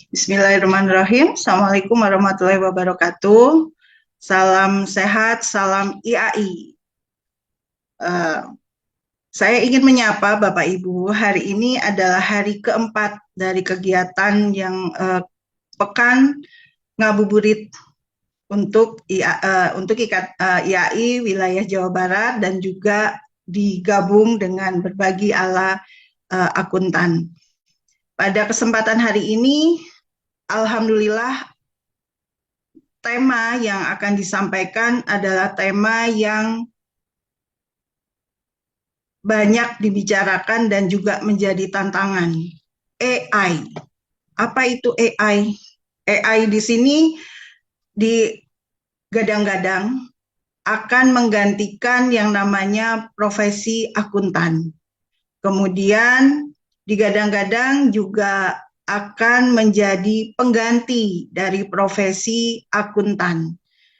Bismillahirrahmanirrahim. Assalamualaikum warahmatullahi wabarakatuh. Salam sehat, salam IAI. Eh, saya ingin menyapa Bapak Ibu. Hari ini adalah hari keempat dari kegiatan yang pekan ngabuburit untuk IAI wilayah Jawa Barat dan juga digabung dengan berbagi ala akuntan. Pada kesempatan hari ini, alhamdulillah tema yang akan disampaikan adalah tema yang banyak dibicarakan dan juga menjadi tantangan. AI. Apa itu AI? AI di sini digadang-gadang akan menggantikan yang namanya profesi akuntan. Kemudian digadang-gadang juga akan menjadi pengganti dari profesi akuntan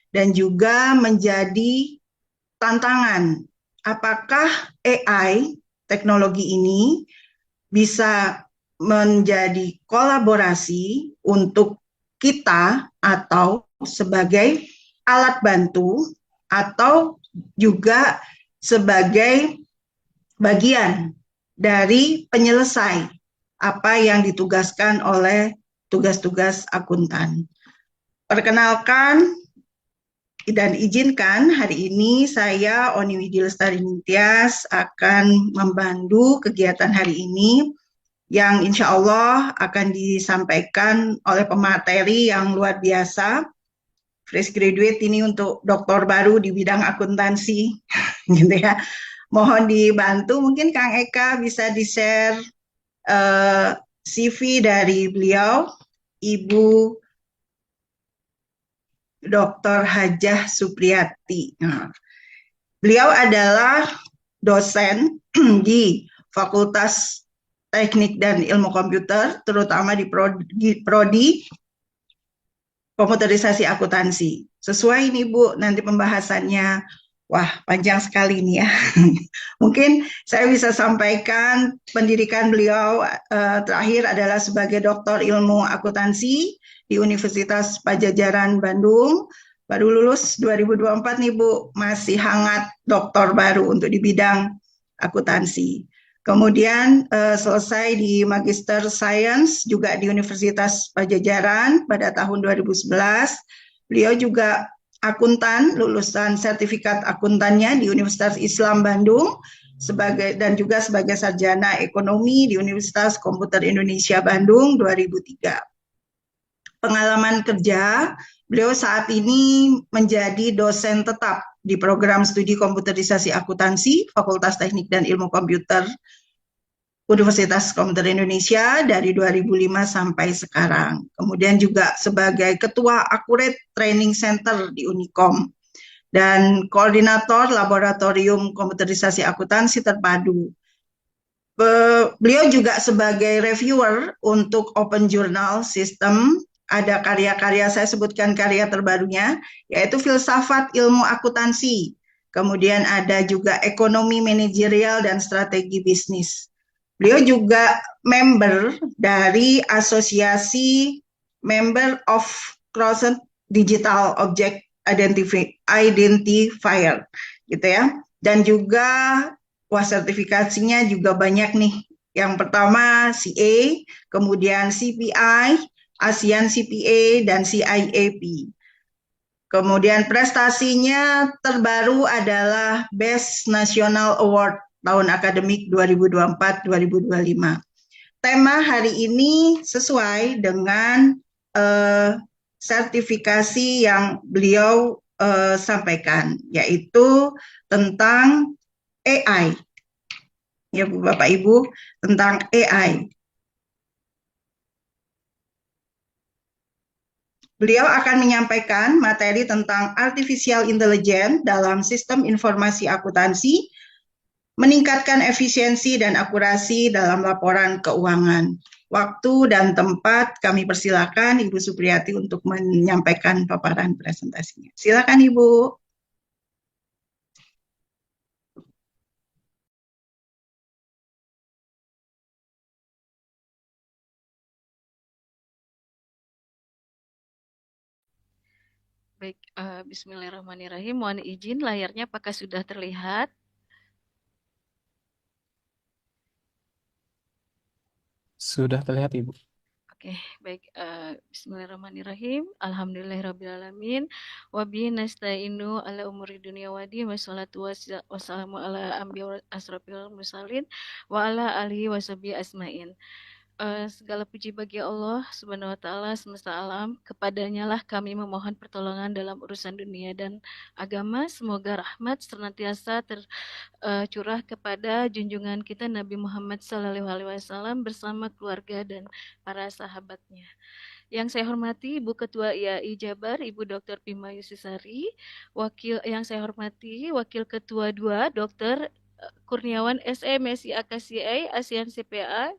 dan juga menjadi tantangan. Apakah AI, teknologi ini, bisa menjadi kolaborasi untuk kita atau sebagai alat bantu atau juga sebagai bagian dari penyelesai apa yang ditugaskan oleh tugas-tugas akuntan. Perkenalkan, dan izinkan hari ini saya Oni Widi Lestari Ningtyas akan membantu kegiatan hari ini yang insya Allah akan disampaikan oleh pemateri yang luar biasa, fresh graduate ini untuk doktor baru di bidang akuntansi, gitu ya. Mohon dibantu, mungkin Kang Eka bisa di-share CV dari beliau, Ibu Dr. Hajah Supriyati. Nah, beliau adalah dosen di Fakultas Teknik dan Ilmu Komputer, terutama di Prodi Komputerisasi Akuntansi. Sesuai ini Bu, nanti pembahasannya, wah panjang sekali ini ya. Mungkin saya bisa sampaikan pendidikan beliau terakhir adalah sebagai doktor ilmu akuntansi di Universitas Padjadjaran Bandung. Baru lulus 2024 nih Bu, masih hangat doktor baru untuk di bidang akuntansi. Kemudian selesai di Magister Science juga di Universitas Padjadjaran pada tahun 2011. Beliau juga akuntan, lulusan sertifikat akuntannya di Universitas Islam Bandung dan juga sebagai sarjana ekonomi di Universitas Komputer Indonesia Bandung 2003. Pengalaman kerja, beliau saat ini menjadi dosen tetap di program studi komputerisasi akuntansi Fakultas Teknik dan Ilmu Komputer Universitas Komputer Indonesia dari 2005 sampai sekarang. Kemudian juga sebagai Ketua Accurate Training Center di Unicom dan Koordinator Laboratorium Komputerisasi Akuntansi Terpadu. Beliau juga sebagai reviewer untuk Open Journal System. Ada karya-karya, saya sebutkan karya terbarunya, yaitu Filsafat Ilmu Akuntansi. Kemudian ada juga Ekonomi Manajerial dan Strategi Bisnis. Beliau juga member dari Asosiasi Member of Cross Digital Object Identifier, gitu ya. Dan juga wah sertifikasinya juga banyak nih. Yang pertama CA, kemudian CPI, ASEAN CPA, dan CIAP. Kemudian prestasinya terbaru adalah Best National Award tahun akademik 2024-2025. Tema hari ini sesuai dengan sertifikasi yang beliau sampaikan, yaitu tentang AI. Ya Bu, Bapak Ibu, tentang AI. Beliau akan menyampaikan materi tentang artificial intelligence dalam sistem informasi akuntansi, meningkatkan efisiensi dan akurasi dalam laporan keuangan. Waktu dan tempat kami persilakan Ibu Supriyati untuk menyampaikan paparan presentasinya. Silakan Ibu. Baik, Bismillahirrahmanirrahim. Mohon izin layarnya apakah sudah terlihat? Sudah terlihat, Ibu. Oke, baik. Bismillahirrahmanirrahim. Alhamdulillahirrabbilalamin. Wabihi nasta'inu ala umuri dunia wadi. Wassalatu wassalamu ala ambiya wa asrafil mursalin. Wa ala alihi washabihi asmain. Segala puji bagi Allah Subhanahu wa taala semesta alam. Kepadanya lah kami memohon pertolongan dalam urusan dunia dan agama. Semoga rahmat senantiasa curah kepada junjungan kita Nabi Muhammad SAW bersama keluarga dan para sahabatnya. Yang saya hormati Ibu Ketua IAI Jabar, Ibu Dr. Bima Yusisari, yang saya hormati Wakil Ketua 2 Dr. Kurniawan SE MESI AKCI ASEAN CPA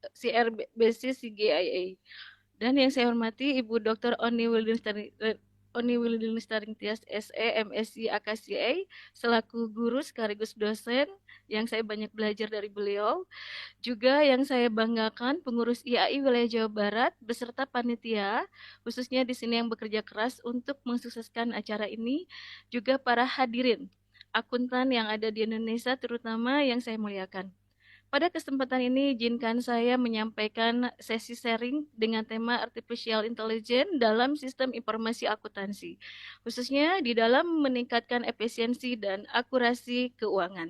CRBC CGIA. Dan yang saya hormati Ibu Dr. Oni Wildin Tias SE MSc AKCA selaku guru sekaligus dosen yang saya banyak belajar dari beliau. Juga yang saya banggakan pengurus IAI wilayah Jawa Barat beserta panitia khususnya di sini yang bekerja keras untuk mensukseskan acara ini, juga para hadirin akuntan yang ada di Indonesia terutama yang saya muliakan. Pada kesempatan ini, izinkan saya menyampaikan sesi sharing dengan tema Artificial Intelligence dalam sistem informasi akuntansi, khususnya di dalam meningkatkan efisiensi dan akurasi keuangan.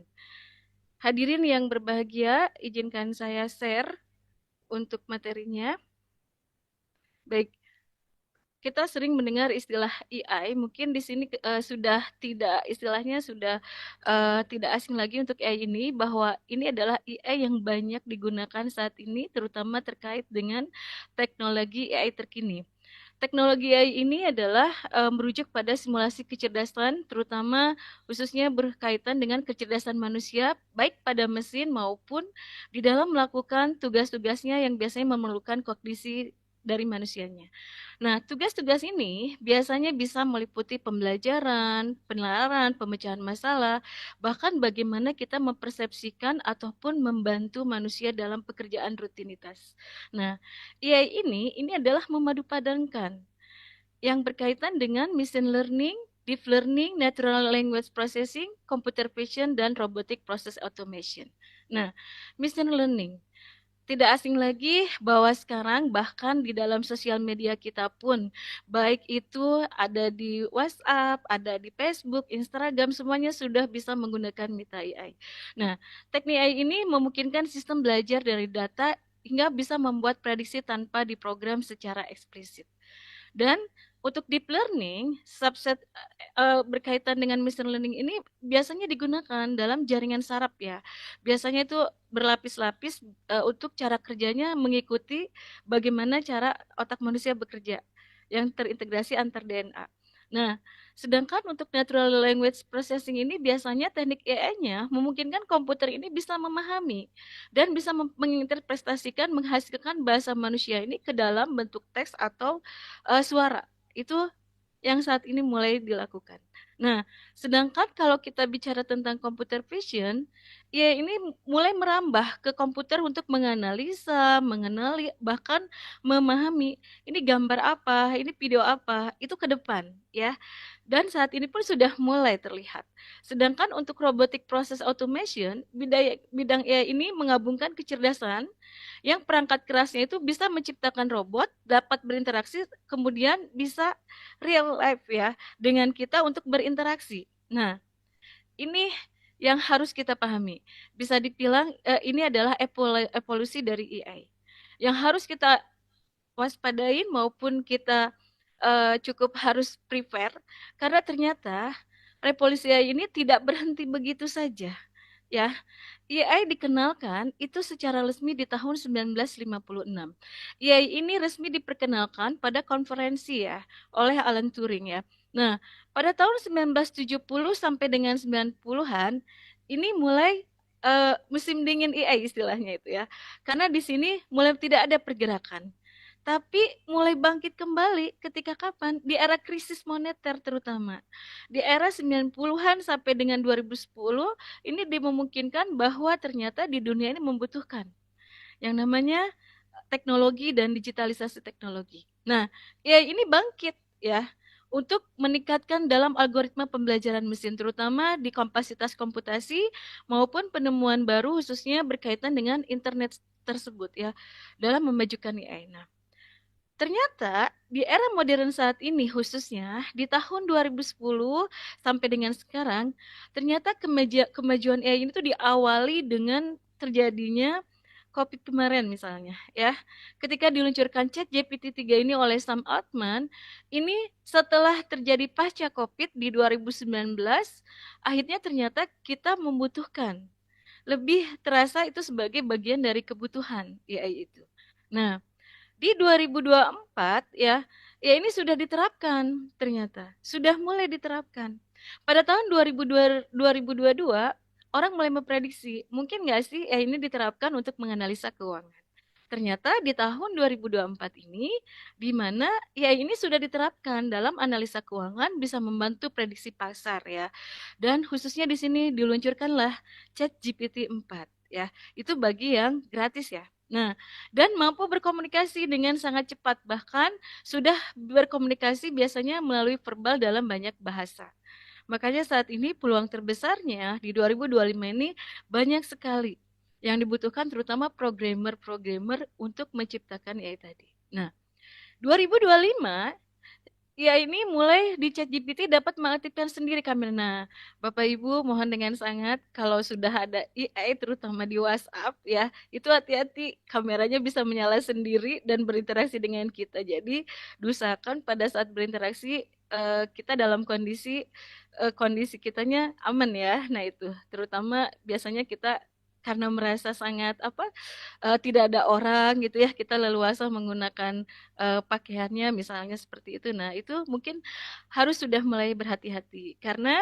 Hadirin yang berbahagia, izinkan saya share untuk materinya. Baik, kita sering mendengar istilah AI, mungkin di sini sudah tidak istilahnya sudah tidak asing lagi untuk AI ini, bahwa ini adalah AI yang banyak digunakan saat ini terutama terkait dengan teknologi AI terkini. Teknologi AI ini adalah merujuk pada simulasi kecerdasan terutama khususnya berkaitan dengan kecerdasan manusia baik pada mesin maupun di dalam melakukan tugas-tugasnya yang biasanya memerlukan kognisi dari manusianya. Nah, tugas-tugas ini biasanya bisa meliputi pembelajaran, penelaran, pemecahan masalah, bahkan bagaimana kita mempersepsikan ataupun membantu manusia dalam pekerjaan rutinitas. Nah, AI ini adalah memadupadankan yang berkaitan dengan machine learning, deep learning, natural language processing, computer vision, dan robotic process automation. Nah, machine learning tidak asing lagi bahwa sekarang bahkan di dalam sosial media kita pun, baik itu ada di WhatsApp, ada di Facebook, Instagram, semuanya sudah bisa menggunakan Meta AI. Nah, teknik AI ini memungkinkan sistem belajar dari data hingga bisa membuat prediksi tanpa diprogram secara eksplisit. Dan untuk deep learning, subset berkaitan dengan machine learning ini biasanya digunakan dalam jaringan saraf ya. Biasanya itu berlapis-lapis untuk cara kerjanya mengikuti bagaimana cara otak manusia bekerja yang terintegrasi antar DNA. Nah, sedangkan untuk natural language processing ini biasanya teknik AI-nya memungkinkan komputer ini bisa memahami dan bisa menginterpretasikan, menghasilkan bahasa manusia ini ke dalam bentuk teks atau suara. Itu yang saat ini mulai dilakukan. Nah, sedangkan kalau kita bicara tentang computer vision, ya ini mulai merambah ke komputer untuk menganalisa, mengenali, bahkan memahami ini gambar apa, ini video apa, itu ke depan ya. Dan saat ini pun sudah mulai terlihat. Sedangkan untuk robotic process automation, bidang AI ini menggabungkan kecerdasan yang perangkat kerasnya itu bisa menciptakan robot, dapat berinteraksi, kemudian bisa real life ya, dengan kita untuk berinteraksi. Nah, ini yang harus kita pahami. Bisa dibilang ini adalah evolusi dari AI. Yang harus kita waspadain maupun kita cukup harus prepare karena ternyata revolusi AI ini tidak berhenti begitu saja ya. AI dikenalkan itu secara resmi di tahun 1956. AI ini resmi diperkenalkan pada konferensi ya oleh Alan Turing ya. Nah, pada tahun 1970 sampai dengan 90-an ini mulai musim dingin AI istilahnya itu ya. Karena di sini mulai tidak ada pergerakan. Tapi mulai bangkit kembali ketika kapan? Di era krisis moneter terutama. Di era 90-an sampai dengan 2010 ini dimungkinkan bahwa ternyata di dunia ini membutuhkan yang namanya teknologi dan digitalisasi teknologi. Nah, ya ini bangkit ya. untuk meningkatkan dalam algoritma pembelajaran mesin, terutama di kapasitas komputasi maupun penemuan baru khususnya berkaitan dengan internet tersebut ya, dalam memajukan AI. Nah, ternyata di era modern saat ini khususnya di tahun 2010 sampai dengan sekarang, ternyata kemajuan AI ini tuh diawali dengan terjadinya COVID kemarin misalnya ya. Ketika diluncurkan ChatGPT 3 ini oleh Sam Altman, ini setelah terjadi pasca COVID di 2019, akhirnya ternyata kita membutuhkan lebih terasa itu sebagai bagian dari kebutuhan AI itu. Nah, di 2024 ya, ya ini sudah diterapkan ternyata, sudah mulai diterapkan. Pada tahun 2022, orang mulai memprediksi, mungkin nggak sih ya ini diterapkan untuk menganalisa keuangan. Ternyata di tahun 2024 ini, di mana ya ini sudah diterapkan dalam analisa keuangan bisa membantu prediksi pasar ya. Dan khususnya di sini diluncurkanlah ChatGPT 4 ya. Itu bagi yang gratis ya. Nah, dan mampu berkomunikasi dengan sangat cepat, bahkan sudah berkomunikasi biasanya melalui verbal dalam banyak bahasa. Makanya saat ini peluang terbesarnya di 2025 ini banyak sekali yang dibutuhkan terutama programmer-programmer untuk menciptakan AI tadi. Nah, 2025 ya ini mulai di ChatGPT dapat mengaktifkan sendiri kamera. Nah, Bapak Ibu mohon dengan sangat kalau sudah ada AI terutama di WhatsApp ya, itu hati-hati kameranya bisa menyala sendiri dan berinteraksi dengan kita. Jadi, diusahakan pada saat berinteraksi kita dalam kondisi kitanya aman ya. Nah, itu terutama biasanya kita karena merasa sangat tidak ada orang gitu ya, kita leluasa menggunakan pakaiannya misalnya seperti itu. Nah, itu mungkin harus sudah mulai berhati-hati karena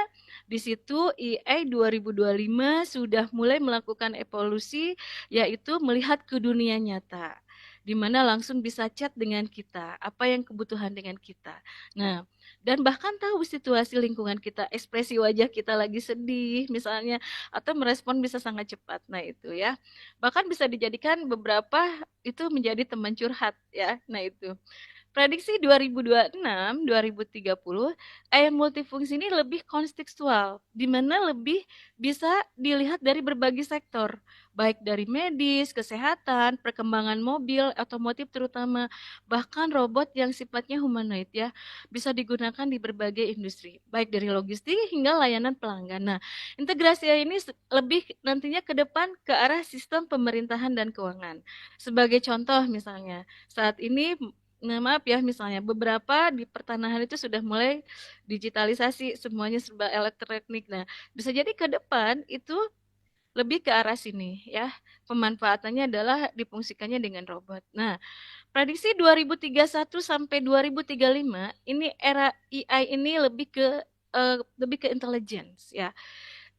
di situ AI 2025 sudah mulai melakukan evolusi yaitu melihat ke dunia nyata di mana langsung bisa chat dengan kita, apa yang kebutuhan dengan kita. Nah, dan bahkan tahu situasi lingkungan kita, ekspresi wajah kita lagi sedih misalnya atau merespon bisa sangat cepat. Nah, itu ya. Bahkan bisa dijadikan beberapa itu menjadi teman curhat ya. Nah, itu. Prediksi 2026-2030, AI multifungsi ini lebih kontekstual, di mana lebih bisa dilihat dari berbagai sektor, baik dari medis, kesehatan, perkembangan mobil, otomotif terutama, bahkan robot yang sifatnya humanoid ya, bisa digunakan di berbagai industri, baik dari logistik hingga layanan pelanggan. Nah, integrasi AI ini lebih nantinya ke depan ke arah sistem pemerintahan dan keuangan. Sebagai contoh misalnya, saat ini nah, maaf ya, misalnya beberapa di pertanahan itu sudah mulai digitalisasi, semuanya serba elektronik. Nah, bisa jadi ke depan itu lebih ke arah sini ya. Pemanfaatannya adalah difungsikannya dengan robot. Nah, prediksi 2031 sampai 2035 ini era AI ini lebih ke intelligence ya.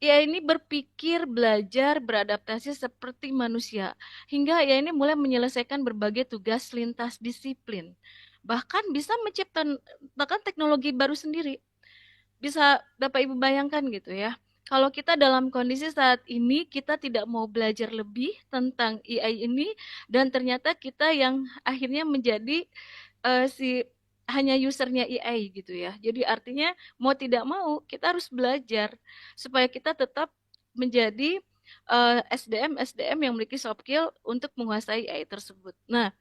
Ya ini berpikir, belajar, beradaptasi seperti manusia. Hingga ya ini mulai menyelesaikan berbagai tugas lintas disiplin. Bahkan bisa menciptakan teknologi baru sendiri. Bisa Bapak Ibu bayangkan gitu ya. Kalau kita dalam kondisi saat ini kita tidak mau belajar lebih tentang AI ini dan ternyata kita yang akhirnya menjadi si hanya usernya AI gitu ya. Jadi artinya mau tidak mau kita harus belajar supaya kita tetap menjadi SDM yang memiliki soft skill untuk menguasai AI tersebut. Nah,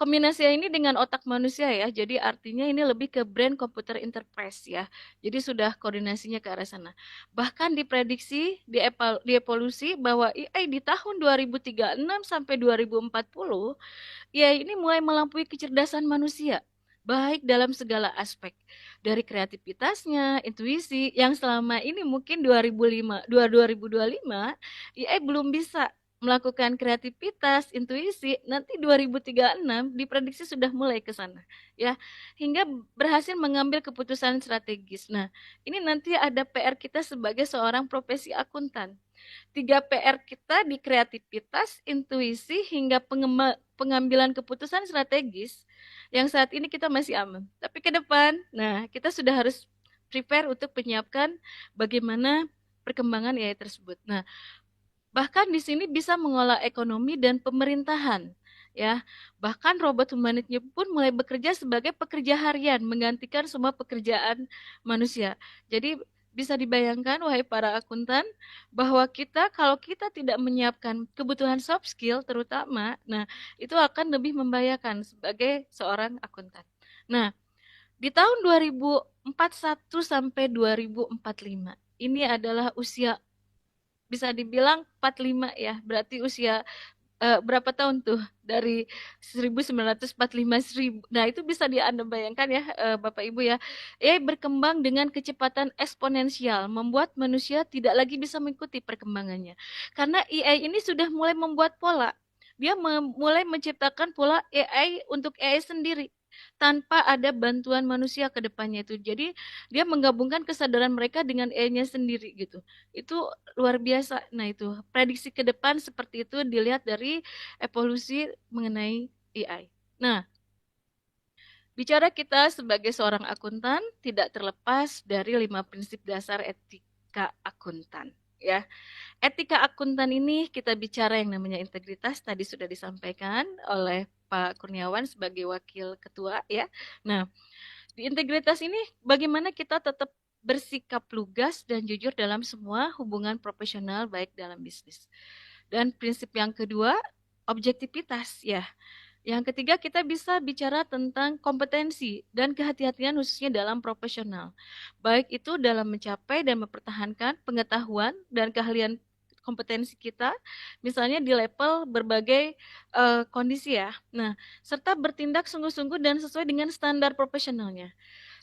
kombinasi ini dengan otak manusia ya, jadi artinya ini lebih ke brain computer interface ya. Jadi sudah koordinasinya ke arah sana. Bahkan diprediksi di evolusi bahwa AI di tahun 2036 sampai 2040 ya ini mulai melampaui kecerdasan manusia, baik dalam segala aspek. Dari kreativitasnya, intuisi, yang selama ini mungkin 2005, 2025, AI belum bisa melakukan kreativitas, intuisi, nanti 2036 diprediksi sudah mulai ke sana, ya, hingga berhasil mengambil keputusan strategis. Nah, ini nanti ada PR kita sebagai seorang profesi akuntan. 3 PR kita di kreativitas, intuisi, hingga pengambilan keputusan strategis yang saat ini kita masih aman. Tapi ke depan, nah kita sudah harus prepare untuk menyiapkan bagaimana perkembangan AI tersebut. Nah, bahkan di sini bisa mengolah ekonomi dan pemerintahan. ya. Bahkan robot humanoidnya pun mulai bekerja sebagai pekerja harian, menggantikan semua pekerjaan manusia. Jadi bisa dibayangkan, wahai para akuntan, bahwa kita kalau kita tidak menyiapkan kebutuhan soft skill terutama, nah itu akan lebih membahayakan sebagai seorang akuntan. Nah, di tahun 2041 sampai 2045, ini adalah usia bisa dibilang 45 ya, berarti usia berapa tahun tuh dari 1945 Nah, itu bisa Anda bayangkan ya, Bapak Ibu ya. AI berkembang dengan kecepatan eksponensial, membuat manusia tidak lagi bisa mengikuti perkembangannya. Karena AI ini sudah mulai membuat pola. Dia mulai menciptakan pola AI untuk AI sendiri tanpa ada bantuan manusia ke depannya itu. Jadi dia menggabungkan kesadaran mereka dengan AI-nya sendiri gitu. Itu luar biasa. Nah, itu prediksi ke depan seperti itu dilihat dari evolusi mengenai AI. Nah, bicara kita sebagai seorang akuntan tidak terlepas dari 5 prinsip dasar etika akuntan, ya. Etika akuntan ini kita bicara yang namanya integritas, tadi sudah disampaikan oleh Pak Kurniawan sebagai wakil ketua, ya. Nah, di integritas ini bagaimana kita tetap bersikap lugas dan jujur dalam semua hubungan profesional baik dalam bisnis. Dan prinsip yang kedua, objektivitas ya. Yang ketiga kita bisa bicara tentang kompetensi dan kehati-hatian khususnya dalam profesional. Baik itu dalam mencapai dan mempertahankan pengetahuan dan keahlian kompetensi kita, misalnya di level berbagai kondisi ya. Nah, serta bertindak sungguh-sungguh dan sesuai dengan standar profesionalnya.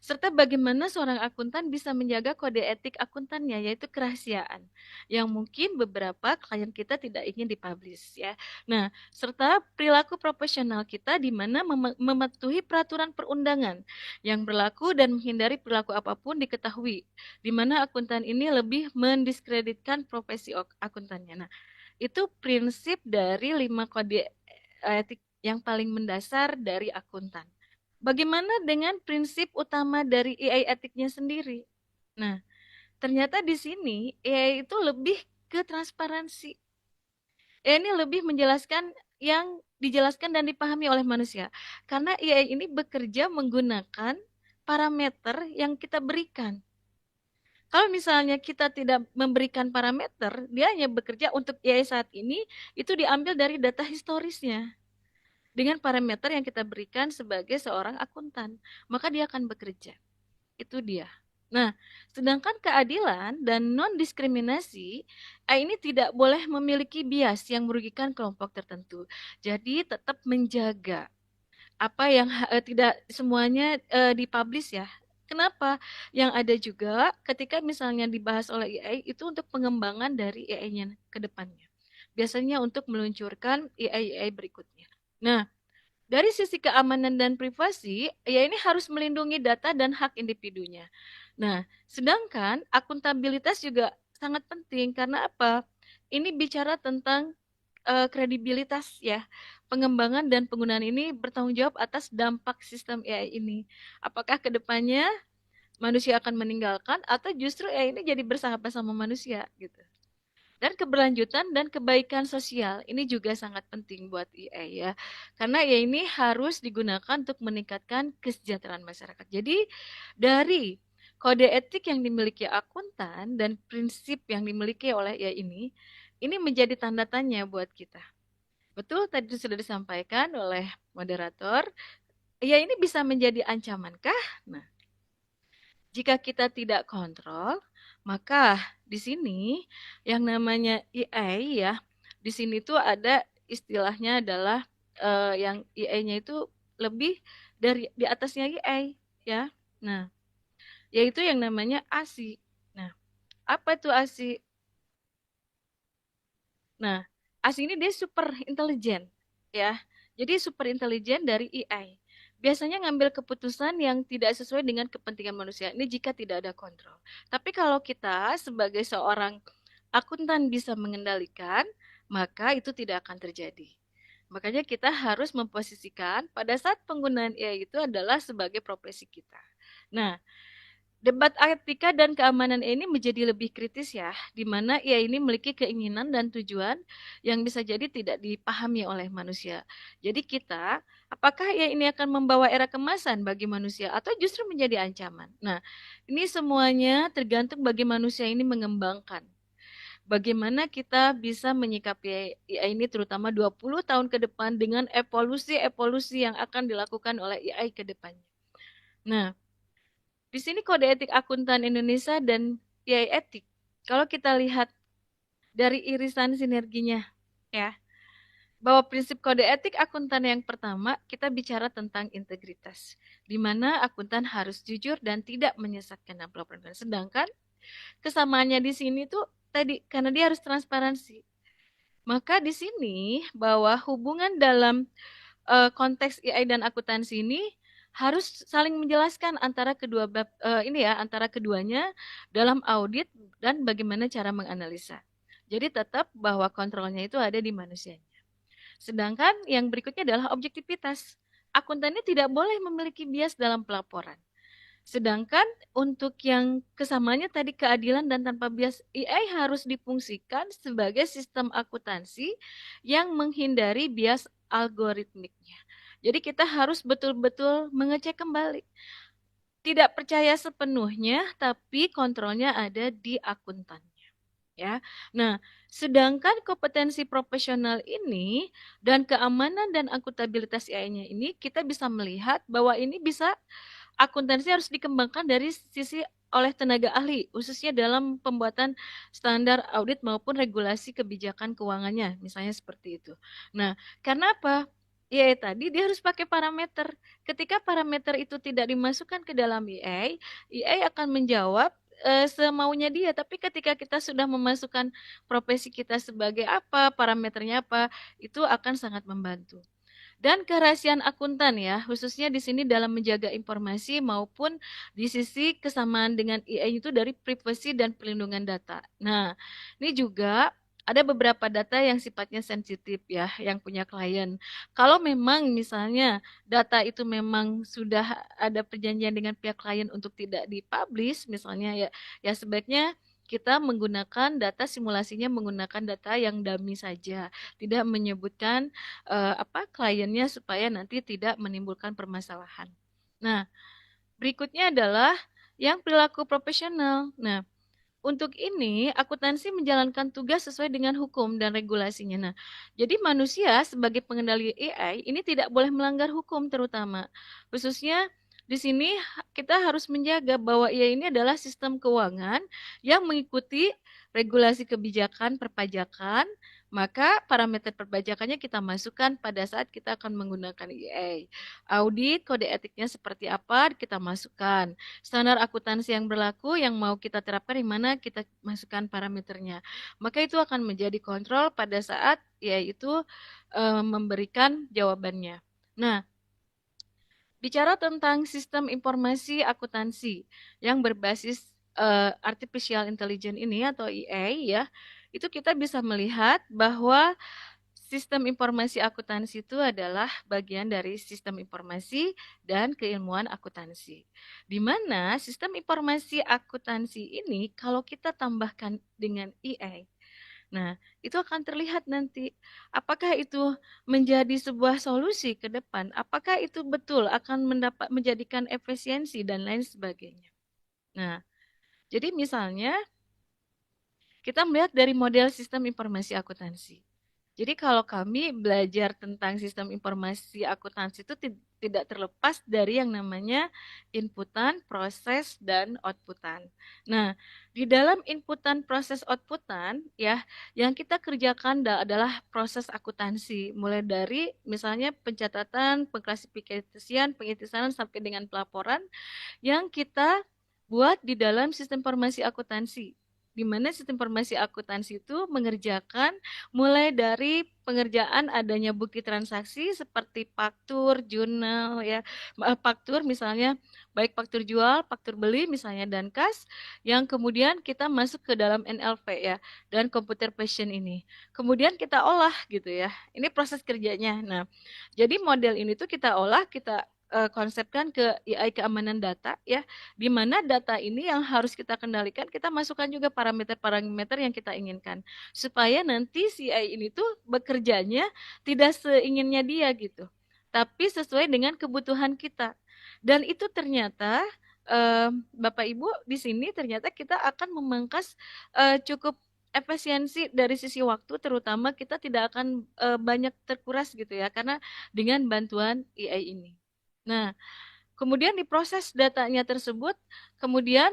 Serta bagaimana seorang akuntan bisa menjaga kode etik akuntannya, yaitu kerahasiaan, yang mungkin beberapa klien kita tidak ingin dipublish ya. Nah, serta perilaku profesional kita di mana mematuhi peraturan perundangan yang berlaku dan menghindari perilaku apapun diketahui, di mana akuntan ini lebih mendiskreditkan profesi akuntannya. Nah, itu prinsip dari 5 kode etik yang paling mendasar dari akuntan. Bagaimana dengan prinsip utama dari AI etiknya sendiri? Nah, ternyata di sini AI itu lebih ke transparansi. AI ini lebih menjelaskan yang dijelaskan dan dipahami oleh manusia. Karena AI ini bekerja menggunakan parameter yang kita berikan. Kalau misalnya kita tidak memberikan parameter, dia hanya bekerja untuk AI saat ini, itu diambil dari data historisnya dengan parameter yang kita berikan sebagai seorang akuntan, maka dia akan bekerja. Itu dia. Nah, sedangkan keadilan dan non-diskriminasi ini tidak boleh memiliki bias yang merugikan kelompok tertentu. Jadi tetap menjaga apa yang tidak semuanya dipublish ya. Kenapa? Yang ada juga ketika misalnya dibahas oleh AI itu untuk pengembangan dari AI-nya ke depannya. Biasanya untuk meluncurkan AI berikutnya. Nah, dari sisi keamanan dan privasi, ya ini harus melindungi data dan hak individunya. Nah, sedangkan akuntabilitas juga sangat penting karena apa? Ini bicara tentang kredibilitas ya. Pengembangan dan penggunaan ini bertanggung jawab atas dampak sistem AI ini. Apakah ke depannya manusia akan meninggalkan atau justru AI ini jadi bersahabat sama manusia gitu. Dan keberlanjutan dan kebaikan sosial ini juga sangat penting buat IA ya. Karena ya ini harus digunakan untuk meningkatkan kesejahteraan masyarakat. Jadi dari kode etik yang dimiliki akuntan dan prinsip yang dimiliki oleh IA ini menjadi tanda tanya buat kita. Betul tadi sudah disampaikan oleh moderator, ya ini bisa menjadi ancamankah? Nah, jika kita tidak kontrol, maka di sini yang namanya AI ya, di sini tuh ada istilahnya adalah yang AI-nya itu lebih dari di atasnya AI ya. Nah, yaitu yang namanya ASI. Nah, apa itu ASI? Nah, ASI ini dia super intelijen ya. Jadi super intelijen dari AI. Biasanya ngambil keputusan yang tidak sesuai dengan kepentingan manusia. Ini jika tidak ada kontrol. Tapi kalau kita sebagai seorang akuntan bisa mengendalikan, maka itu tidak akan terjadi. Makanya kita harus memposisikan pada saat penggunaan AI itu adalah sebagai profesi kita. Nah, debat etika dan keamanan ini menjadi lebih kritis ya, di mana IA ini memiliki keinginan dan tujuan yang bisa jadi tidak dipahami oleh manusia. Jadi kita, apakah IA ini akan membawa era kemasan bagi manusia atau justru menjadi ancaman? Nah, ini semuanya tergantung bagi manusia ini mengembangkan. Bagaimana kita bisa menyikapi AI ini terutama 20 tahun ke depan dengan evolusi-evolusi yang akan dilakukan oleh AI ke depannya. Nah, di sini kode etik akuntan Indonesia dan AI etik. Kalau kita lihat dari irisan sinerginya, ya, bahwa prinsip kode etik akuntan yang pertama kita bicara tentang integritas, di mana akuntan harus jujur dan tidak menyesatkan dalam pelaporan. Sedangkan kesamaannya di sini tuh tadi karena dia harus transparansi. Maka di sini bahwa hubungan dalam konteks AI dan akuntansi ini harus saling menjelaskan antara kedua antara keduanya dalam audit dan bagaimana cara menganalisa. Jadi tetap bahwa kontrolnya itu ada di manusianya. Sedangkan yang berikutnya adalah objektivitas. Akuntan ini tidak boleh memiliki bias dalam pelaporan. Sedangkan untuk yang kesamanya tadi keadilan dan tanpa bias, AI harus difungsikan sebagai sistem akuntansi yang menghindari bias algoritmiknya. Jadi kita harus betul-betul mengecek kembali. Tidak percaya sepenuhnya, tapi kontrolnya ada di akuntannya. Ya. Nah, sedangkan kompetensi profesional ini dan keamanan dan akuntabilitas AI-nya ini kita bisa melihat bahwa ini bisa akuntansi harus dikembangkan dari sisi oleh tenaga ahli, khususnya dalam pembuatan standar audit maupun regulasi kebijakan keuangannya, misalnya seperti itu. Nah, karena apa? Ya tadi dia harus pakai parameter. Ketika parameter itu tidak dimasukkan ke dalam AI akan menjawab semaunya dia. Tapi ketika kita sudah memasukkan profesi kita sebagai apa, parameternya apa, itu akan sangat membantu. Dan kerahasiaan akuntan ya, khususnya di sini dalam menjaga informasi maupun di sisi kesamaan dengan AI itu dari privasi dan perlindungan data. Nah, ini juga ada beberapa data yang sifatnya sensitif ya, yang punya klien. Kalau memang misalnya data itu memang sudah ada perjanjian dengan pihak klien untuk tidak dipublish, misalnya ya sebaiknya kita menggunakan data simulasinya menggunakan data yang dummy saja, tidak menyebutkan kliennya supaya nanti tidak menimbulkan permasalahan. Nah, berikutnya adalah yang perilaku profesional. Nah, untuk ini akuntansi menjalankan tugas sesuai dengan hukum dan regulasinya. Nah, jadi manusia sebagai pengendali AI ini tidak boleh melanggar hukum terutama. Khususnya di sini kita harus menjaga bahwa AI ini adalah sistem keuangan yang mengikuti regulasi kebijakan perpajakan, maka parameter perpajakannya kita masukkan pada saat kita akan menggunakan AI. Audit kode etiknya seperti apa kita masukkan. Standar akuntansi yang berlaku yang mau kita terapkan di mana kita masukkan parameternya. Maka itu akan menjadi kontrol pada saat yaitu memberikan jawabannya. Nah, bicara tentang sistem informasi akuntansi yang berbasis artificial intelligence ini atau AI ya, itu kita bisa melihat bahwa sistem informasi akuntansi itu adalah bagian dari sistem informasi dan keilmuan akuntansi. Di mana sistem informasi akuntansi ini kalau kita tambahkan dengan AI, nah itu akan terlihat nanti apakah itu menjadi sebuah solusi ke depan, apakah itu betul akan menjadikan efisiensi dan lain sebagainya. Nah, jadi misalnya kita melihat dari model sistem informasi akuntansi. Jadi kalau kami belajar tentang sistem informasi akuntansi itu tidak terlepas dari yang namanya inputan, proses, dan outputan. Nah, di dalam inputan, proses, outputan, ya, yang kita kerjakan adalah proses akuntansi, mulai dari misalnya pencatatan, pengklasifikasian, pengitisan sampai dengan pelaporan yang kita buat di dalam sistem informasi akuntansi. Di mana sistem informasi akuntansi itu mengerjakan mulai dari pengerjaan adanya bukti transaksi seperti faktur, jurnal ya, faktur misalnya baik faktur jual, faktur beli misalnya dan kas yang kemudian kita masuk ke dalam NLP ya dan computer vision ini. Kemudian kita olah gitu ya. Ini proses kerjanya. Nah, jadi model ini tuh kita olah, kita konsepkan ke AI keamanan data ya, di mana data ini yang harus kita kendalikan, kita masukkan juga parameter-parameter yang kita inginkan supaya nanti si AI ini tuh bekerjanya tidak seinginnya dia gitu, tapi sesuai dengan kebutuhan kita. Dan itu ternyata Bapak Ibu di sini ternyata kita akan memangkas cukup efisiensi dari sisi waktu, terutama kita tidak akan banyak terkuras gitu ya karena dengan bantuan AI ini. Nah, kemudian diproses datanya tersebut, kemudian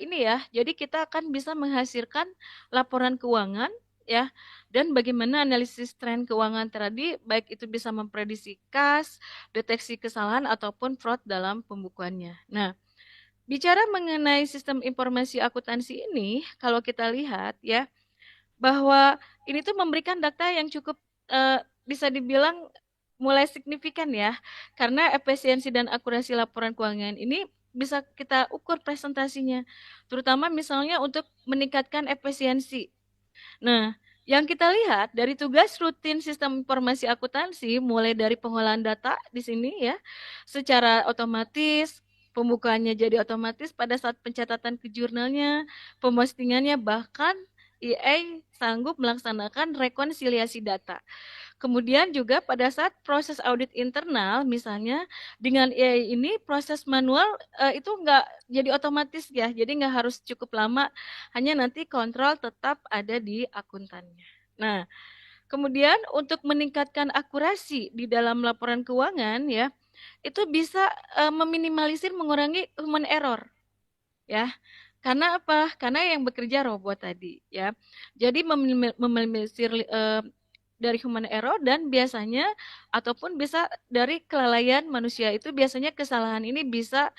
ini ya, jadi kita akan bisa menghasilkan laporan keuangan ya, dan bagaimana analisis tren keuangan tadi, baik itu bisa memprediksi kas, deteksi kesalahan ataupun fraud dalam pembukuannya. Nah, bicara mengenai sistem informasi akuntansi ini, kalau kita lihat ya, bahwa ini tuh memberikan data yang cukup bisa dibilang mulai signifikan ya, karena efisiensi dan akurasi laporan keuangan ini bisa kita ukur presentasinya, terutama misalnya untuk meningkatkan efisiensi. Nah, yang kita lihat dari tugas rutin sistem informasi akuntansi mulai dari pengolahan data di sini ya, secara otomatis, pembukaannya jadi otomatis pada saat pencatatan ke jurnalnya, pemostingannya, bahkan AI sanggup melaksanakan rekonsiliasi data. Kemudian juga pada saat proses audit internal, misalnya dengan AI ini proses manual itu nggak jadi otomatis ya, jadi nggak harus cukup lama, hanya nanti kontrol tetap ada di akuntannya. Nah, kemudian untuk meningkatkan akurasi di dalam laporan keuangan ya, itu bisa meminimalisir, mengurangi human error ya. Karena apa? Karena yang bekerja robot tadi ya. Jadi meminimalisir dari human error dan biasanya ataupun bisa dari kelalaian manusia, itu biasanya kesalahan ini bisa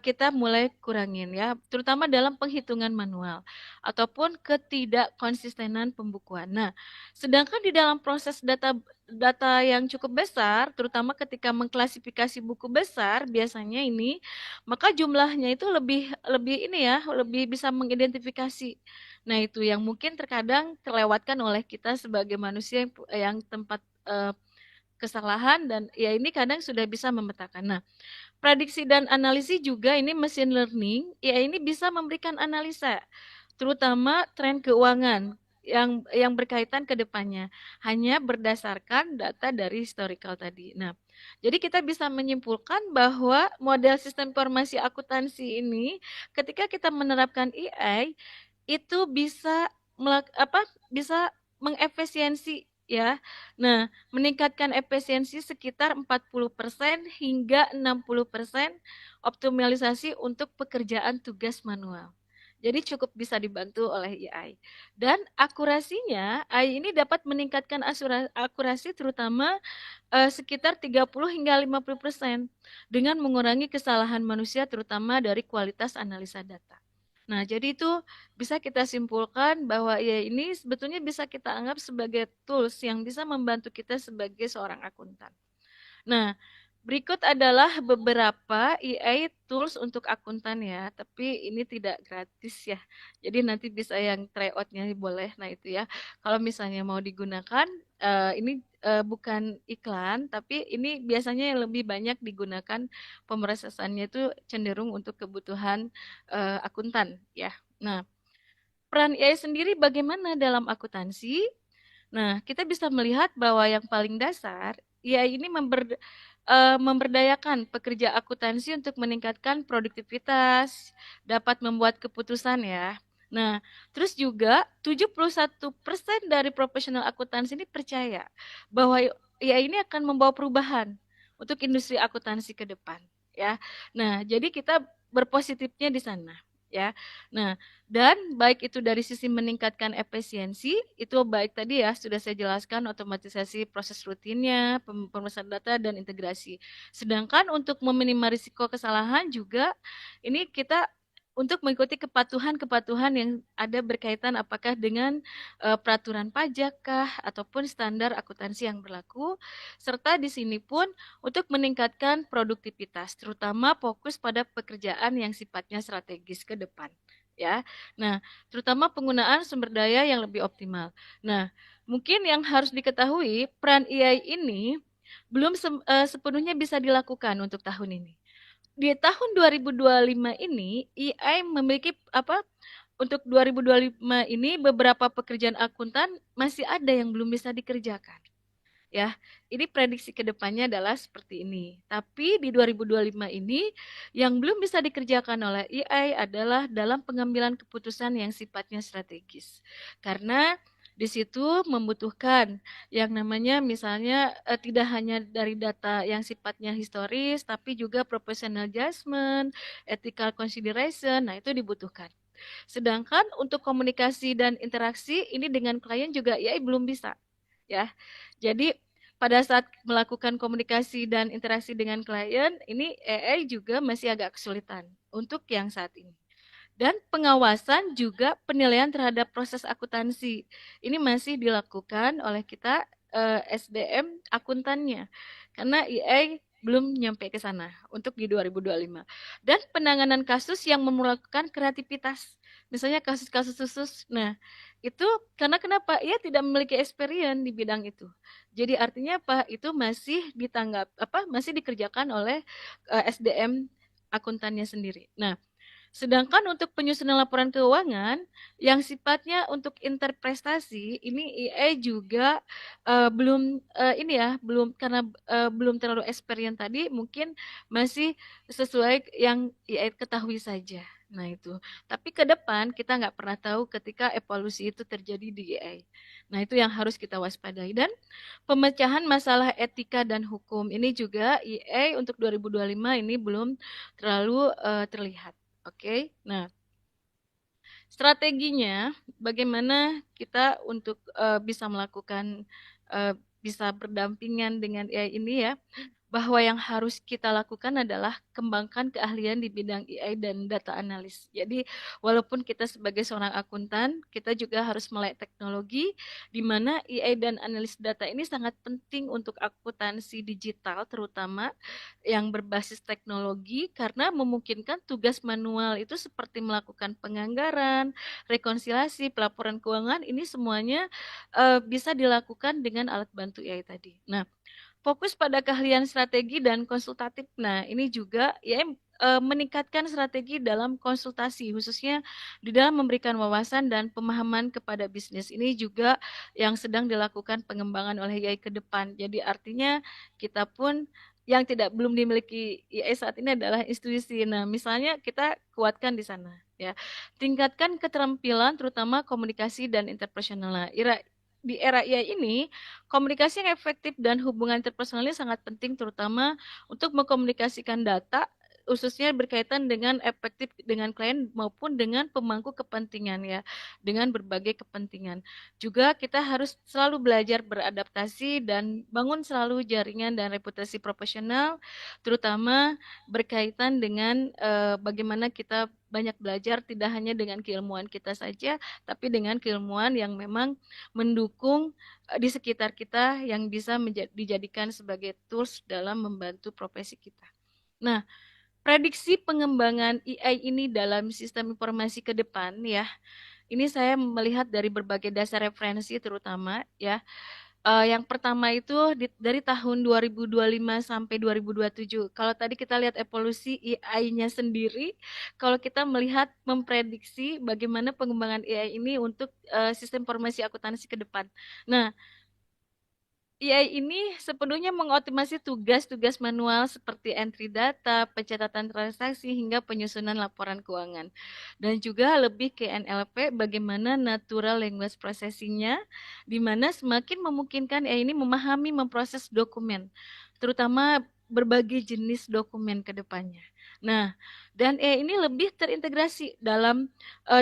kita mulai kurangin ya, terutama dalam penghitungan manual ataupun ketidakkonsistenan pembukuan. Nah, sedangkan di dalam proses data yang cukup besar, terutama ketika mengklasifikasi buku besar biasanya ini, maka jumlahnya itu lebih lebih ini ya, lebih bisa mengidentifikasi. Nah, itu yang mungkin terkadang terlewatkan oleh kita sebagai manusia yang tempat kesalahan, dan ya ini kadang sudah bisa memetakan. Nah, prediksi dan analisis juga ini machine learning, ya ini bisa memberikan analisa, terutama tren keuangan yang berkaitan ke depannya, hanya berdasarkan data dari historical tadi. Nah, jadi kita bisa menyimpulkan bahwa model sistem informasi akuntansi ini ketika kita menerapkan AI itu bisa bisa mengefisiensi ya. Nah, meningkatkan efisiensi sekitar 40% hingga 60% optimalisasi untuk pekerjaan tugas manual. Jadi cukup bisa dibantu oleh AI. Dan akurasinya, AI ini dapat meningkatkan akurasi terutama sekitar 30 hingga 50% dengan mengurangi kesalahan manusia terutama dari kualitas analisa data. Nah, jadi itu bisa kita simpulkan bahwa ya ini sebetulnya bisa kita anggap sebagai tools yang bisa membantu kita sebagai seorang akuntan. Nah, berikut adalah beberapa AI tools untuk akuntan ya, tapi ini tidak gratis ya. Jadi nanti bisa yang try out-nya boleh. Nah, itu ya. Kalau misalnya mau digunakan, ini bukan iklan, tapi ini biasanya yang lebih banyak digunakan pemrosesannya itu cenderung untuk kebutuhan akuntan ya. Nah, peran AI sendiri bagaimana dalam akuntansi? Nah, kita bisa melihat bahwa yang paling dasar, AI ini memberdayakan pekerja akuntansi untuk meningkatkan produktivitas, dapat membuat keputusan ya. Nah, terus juga 71% dari profesional akuntansi ini percaya bahwa AI ini akan membawa perubahan untuk industri akuntansi ke depan ya. Nah, jadi kita berpositifnya di sana ya. Nah, dan baik itu dari sisi meningkatkan efisiensi, itu baik tadi ya sudah saya jelaskan otomatisasi proses rutinnya, pemrosesan data dan integrasi. Sedangkan untuk meminimalisir risiko kesalahan juga ini kita untuk mengikuti kepatuhan-kepatuhan yang ada berkaitan apakah dengan peraturan pajak kah ataupun standar akuntansi yang berlaku, serta di sini pun untuk meningkatkan produktivitas, terutama fokus pada pekerjaan yang sifatnya strategis ke depan ya. Nah, terutama penggunaan sumber daya yang lebih optimal. Nah, mungkin yang harus diketahui peran AI ini belum sepenuhnya bisa dilakukan untuk tahun ini. Di tahun 2025 ini AI memiliki untuk 2025 ini beberapa pekerjaan akuntan masih ada yang belum bisa dikerjakan. Ya, ini prediksi ke depannya adalah seperti ini. Tapi di 2025 ini yang belum bisa dikerjakan oleh AI adalah dalam pengambilan keputusan yang sifatnya strategis. Karena di situ membutuhkan yang namanya misalnya tidak hanya dari data yang sifatnya historis, tapi juga professional judgment, ethical consideration, nah itu dibutuhkan. Sedangkan untuk komunikasi dan interaksi ini dengan klien juga AI belum bisa, ya. Jadi pada saat melakukan komunikasi dan interaksi dengan klien, ini AI juga masih agak kesulitan untuk yang saat ini. Dan pengawasan juga penilaian terhadap proses akuntansi. Ini masih dilakukan oleh kita SDM akuntannya. Karena AI belum nyampe ke sana untuk di 2025. Dan penanganan kasus yang memerlukan kreativitas. Misalnya kasus-kasus khusus. Nah, itu karena kenapa? Ia tidak memiliki experience di bidang itu. Jadi artinya apa? Itu masih masih dikerjakan oleh SDM akuntannya sendiri. Nah, sedangkan untuk penyusunan laporan keuangan yang sifatnya untuk interpretasi ini AI juga belum ini ya, belum karena belum terlalu experience tadi mungkin masih sesuai yang AI ketahui saja. Nah itu. Tapi ke depan kita nggak pernah tahu ketika evolusi itu terjadi di AI. Nah itu yang harus kita waspadai. Dan pemecahan masalah etika dan hukum ini juga AI untuk 2025 ini belum terlalu terlihat. Oke, nah strateginya bagaimana kita untuk bisa melakukan bisa berdampingan dengan AI ini ya, bahwa yang harus kita lakukan adalah kembangkan keahlian di bidang AI dan data analis. Jadi, walaupun kita sebagai seorang akuntan, kita juga harus melek teknologi, di mana AI dan analis data ini sangat penting untuk akuntansi digital, terutama yang berbasis teknologi, karena memungkinkan tugas manual itu seperti melakukan penganggaran, rekonsiliasi, pelaporan keuangan, ini semuanya bisa dilakukan dengan alat bantu AI tadi. Nah, fokus pada keahlian strategi dan konsultatif. Nah, ini juga ya meningkatkan strategi dalam konsultasi, khususnya di dalam memberikan wawasan dan pemahaman kepada bisnis. Ini juga yang sedang dilakukan pengembangan oleh AI ke depan. Jadi artinya kita pun yang belum dimiliki AI saat ini adalah institusi. Nah, misalnya kita kuatkan di sana, ya. Tingkatkan keterampilan terutama komunikasi dan interpersonal. Nah, di era AI ini komunikasi yang efektif dan hubungan interpersonalnya sangat penting terutama untuk mengkomunikasikan data khususnya berkaitan dengan efektif dengan klien maupun dengan pemangku kepentingan ya, dengan berbagai kepentingan. Juga kita harus selalu belajar beradaptasi dan bangun selalu jaringan dan reputasi profesional terutama berkaitan dengan bagaimana kita banyak belajar tidak hanya dengan keilmuan kita saja tapi dengan keilmuan yang memang mendukung di sekitar kita yang bisa dijadikan sebagai tools dalam membantu profesi kita. Nah, prediksi pengembangan AI ini dalam sistem informasi ke depan ya, ini saya melihat dari berbagai dasar referensi terutama ya. Yang pertama itu dari tahun 2025 sampai 2027. Kalau tadi kita lihat evolusi AI-nya sendiri, kalau kita melihat memprediksi bagaimana pengembangan AI ini untuk sistem informasi akuntansi ke depan. Nah, AI ini sepenuhnya mengoptimasi tugas-tugas manual seperti entry data, pencatatan transaksi, hingga penyusunan laporan keuangan. Dan juga lebih ke NLP, bagaimana natural language processing-nya, di mana semakin memungkinkan AI ini memahami, memproses dokumen, terutama berbagai jenis dokumen ke depannya. Nah, dan AI ini lebih terintegrasi dalam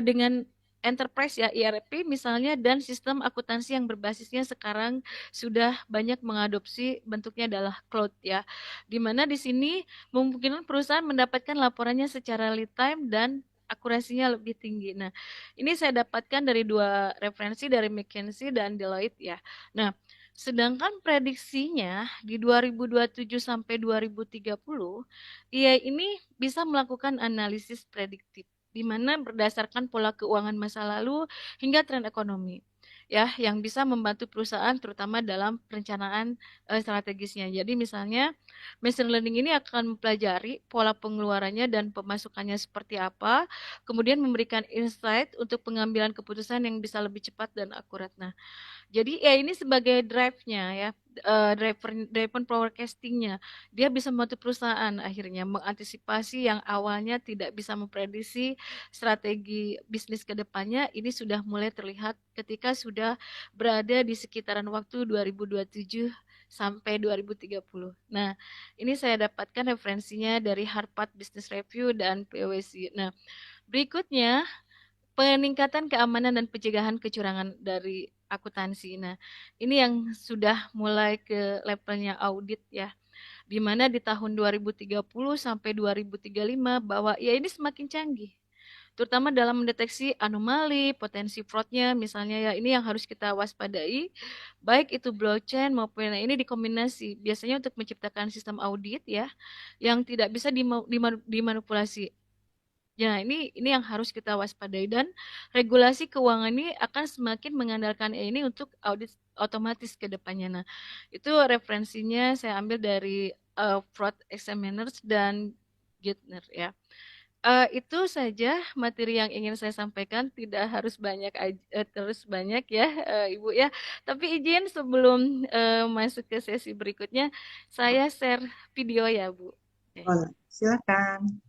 dengan enterprise ya, ERP misalnya, dan sistem akuntansi yang berbasisnya sekarang sudah banyak mengadopsi bentuknya adalah cloud ya. Di mana di sini memungkinkan perusahaan mendapatkan laporannya secara real time dan akurasinya lebih tinggi. Nah, ini saya dapatkan dari dua referensi dari McKinsey dan Deloitte ya. Nah, sedangkan prediksinya di 2027 sampai 2030, IA ini bisa melakukan analisis prediktif di mana berdasarkan pola keuangan masa lalu hingga tren ekonomi. ya yang bisa membantu perusahaan terutama dalam perencanaan strategisnya. Jadi misalnya machine learning ini akan mempelajari pola pengeluarannya dan pemasukannya seperti apa, kemudian memberikan insight untuk pengambilan keputusan yang bisa lebih cepat dan akurat. Nah, jadi ya ini sebagai drive-nya ya, driven forecasting-nya. Dia bisa membantu perusahaan akhirnya mengantisipasi yang awalnya tidak bisa memprediksi strategi bisnis ke depannya, ini sudah mulai terlihat ketika sudah berada di sekitaran waktu 2027 sampai 2030. Nah, ini saya dapatkan referensinya dari Harvard Business Review dan PwC. Nah, berikutnya peningkatan keamanan dan pencegahan kecurangan dari akuntansi. Nah, ini yang sudah mulai ke levelnya audit ya, di mana di tahun 2030 sampai 2035 bahwa ya ini semakin canggih, terutama dalam mendeteksi anomali, potensi fraudnya, misalnya ya ini yang harus kita waspadai, baik itu blockchain maupun nah, ini dikombinasi biasanya untuk menciptakan sistem audit ya, yang tidak bisa dimanipulasi. Ya, ini yang harus kita waspadai dan regulasi keuangan ini akan semakin mengandalkan ini untuk audit otomatis ke depannya. Nah, itu referensinya saya ambil dari Fraud Examiners dan Gartner ya. Itu saja materi yang ingin saya sampaikan, tidak harus banyak terus banyak ya Ibu ya. Tapi izin sebelum masuk ke sesi berikutnya, saya share video ya Bu. Oke. Boleh, silakan.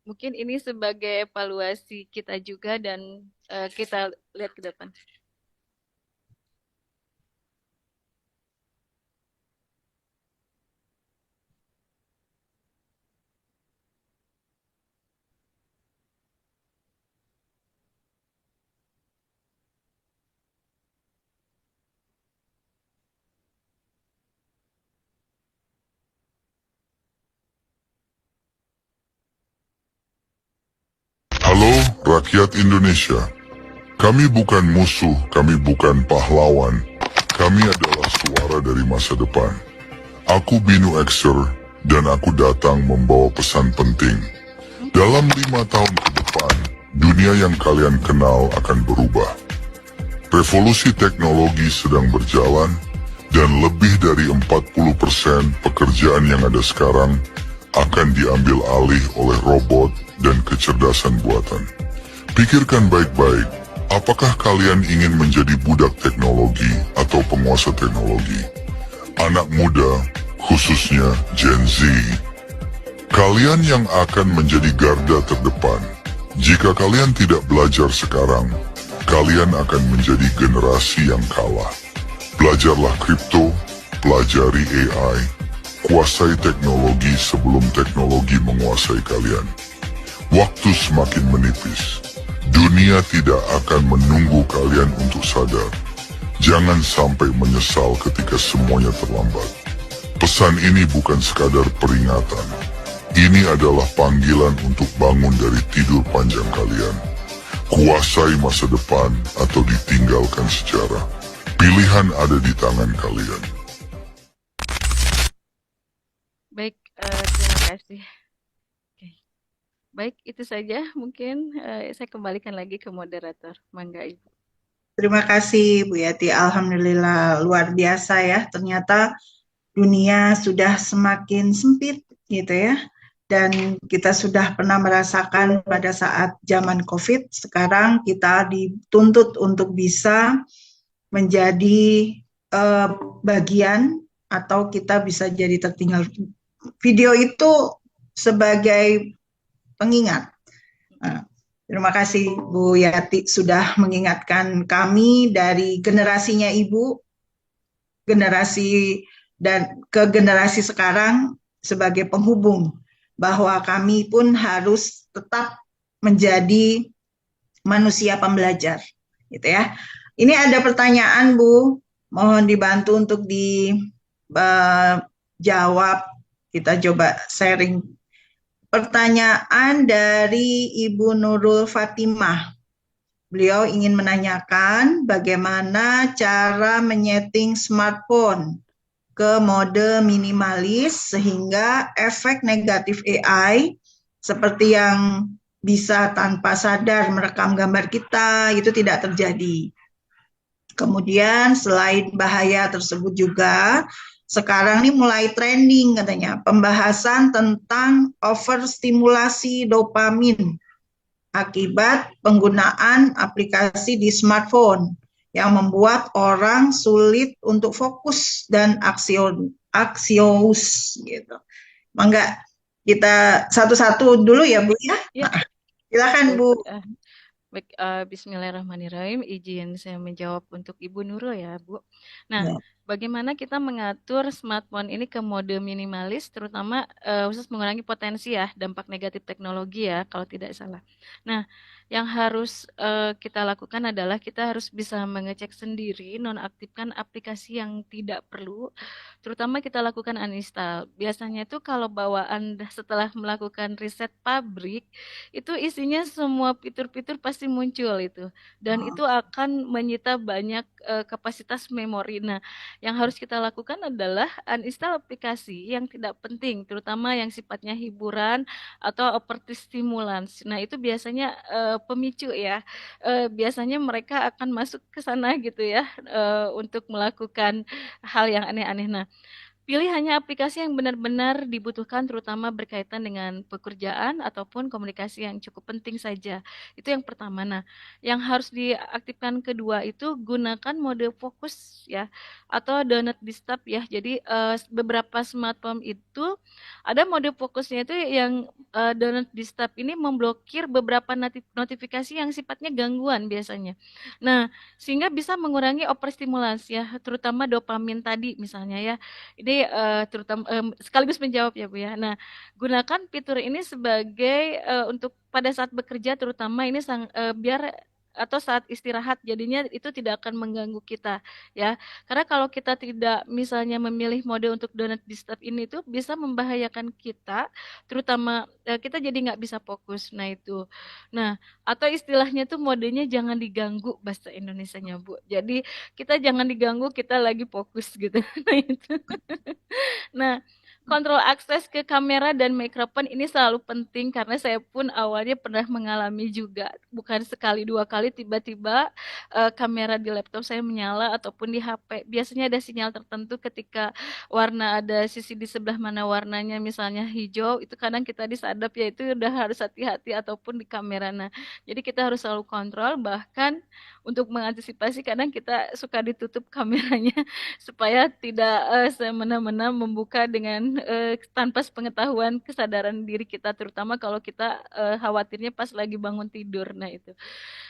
Mungkin ini sebagai evaluasi kita juga dan kita lihat ke depan. Halo rakyat Indonesia, kami bukan musuh, kami bukan pahlawan, kami adalah suara dari masa depan. Aku Binu Exer dan aku datang membawa pesan penting. Dalam 5 tahun ke depan, dunia yang kalian kenal akan berubah. Revolusi teknologi sedang berjalan dan lebih dari 40% pekerjaan yang ada sekarang akan diambil alih oleh robot dan kecerdasan buatan. Pikirkan baik-baik, apakah kalian ingin menjadi budak teknologi atau penguasa teknologi? Anak muda, khususnya Gen Z, kalian yang akan menjadi garda terdepan. Jika kalian tidak belajar sekarang, kalian akan menjadi generasi yang kalah. Belajarlah kripto, pelajari AI, kuasai teknologi sebelum teknologi menguasai kalian. Waktu semakin menipis. Dunia tidak akan menunggu kalian untuk sadar. Jangan sampai menyesal ketika semuanya terlambat. Pesan ini bukan sekadar peringatan. Ini adalah panggilan untuk bangun dari tidur panjang kalian. Kuasai masa depan atau ditinggalkan sejarah. Pilihan ada di tangan kalian. Baik, terima kasih. Oke. Baik, itu saja. Mungkin saya kembalikan lagi ke moderator. Mangga Ibu. Terima kasih Bu Yati, alhamdulillah luar biasa ya. Ternyata dunia sudah semakin sempit gitu ya. Dan kita sudah pernah merasakan pada saat zaman COVID, sekarang kita dituntut untuk bisa menjadi bagian atau kita bisa jadi tertinggal. Video itu sebagai pengingat. Terima kasih Bu Yati sudah mengingatkan kami dari generasinya Ibu, generasi dan ke generasi sekarang sebagai penghubung, bahwa kami pun harus tetap menjadi manusia pembelajar, gitu ya. Ini ada pertanyaan Bu, mohon dibantu untuk dijawab. Kita coba sharing. Pertanyaan dari Ibu Nurul Fatimah. Beliau ingin menanyakan bagaimana cara menyeting smartphone ke mode minimalis sehingga efek negatif AI seperti yang bisa tanpa sadar merekam gambar kita itu tidak terjadi. Kemudian selain bahaya tersebut juga, sekarang ini mulai trending katanya, pembahasan tentang overstimulasi dopamin akibat penggunaan aplikasi di smartphone yang membuat orang sulit untuk fokus dan aksius gitu. Mangga kita satu-satu dulu ya Bu ya. Ya, Silakan Bu. baik, Bismillahirrahmanirrahim. Izin saya menjawab untuk Ibu Nurul ya, Bu. Nah, Ya. bagaimana kita mengatur smartphone ini ke mode minimalis, terutama khusus mengurangi potensi ya, dampak negatif teknologi ya, kalau tidak salah. Nah, yang harus kita lakukan adalah kita harus bisa mengecek sendiri, nonaktifkan aplikasi yang tidak perlu, terutama kita lakukan uninstall. Biasanya itu kalau bawaan setelah melakukan riset pabrik, itu isinya semua fitur-fitur pasti muncul itu. Dan itu akan menyita banyak kapasitas memori. Nah, yang harus kita lakukan adalah uninstall aplikasi yang tidak penting, terutama yang sifatnya hiburan atau overly stimulans. Nah, itu biasanya pemicu ya. Biasanya mereka akan masuk ke sana gitu ya, untuk melakukan hal yang aneh-aneh. Nah, pilih hanya aplikasi yang benar-benar dibutuhkan, terutama berkaitan dengan pekerjaan ataupun komunikasi yang cukup penting saja. Itu yang pertama. Nah, yang harus diaktifkan kedua itu gunakan mode fokus ya, atau do not disturb ya. Jadi beberapa smartphone itu ada mode fokusnya itu yang do not disturb ini memblokir beberapa notifikasi yang sifatnya gangguan biasanya. Nah, sehingga bisa mengurangi overstimulasi ya, terutama dopamin tadi misalnya ya. Ini terutama sekaligus menjawab ya Bu ya. Nah, gunakan fitur ini sebagai untuk pada saat bekerja terutama ini biar atau saat istirahat, jadinya itu tidak akan mengganggu kita ya. Karena kalau kita tidak misalnya memilih mode untuk do not disturb ini itu bisa membahayakan kita, terutama kita jadi nggak bisa fokus. Nah itu. Nah, atau istilahnya tuh modenya jangan diganggu bahasa Indonesianya Bu. Jadi kita jangan diganggu, kita lagi fokus gitu. Nah itu. Nah, kontrol akses ke kamera dan mikrofon ini selalu penting karena saya pun awalnya pernah mengalami juga, bukan sekali dua kali tiba-tiba kamera di laptop saya menyala ataupun di HP. Biasanya ada sinyal tertentu ketika warna ada sisi di sebelah mana warnanya misalnya hijau, itu kadang kita disadap ya itu udah harus hati-hati ataupun di kamera. Nah, jadi kita harus selalu kontrol, bahkan untuk mengantisipasi kadang kita suka ditutup kameranya supaya tidak semena-mena membuka dengan tanpa pengetahuan kesadaran diri kita, terutama kalau kita khawatirnya pas lagi bangun tidur. Nah itu.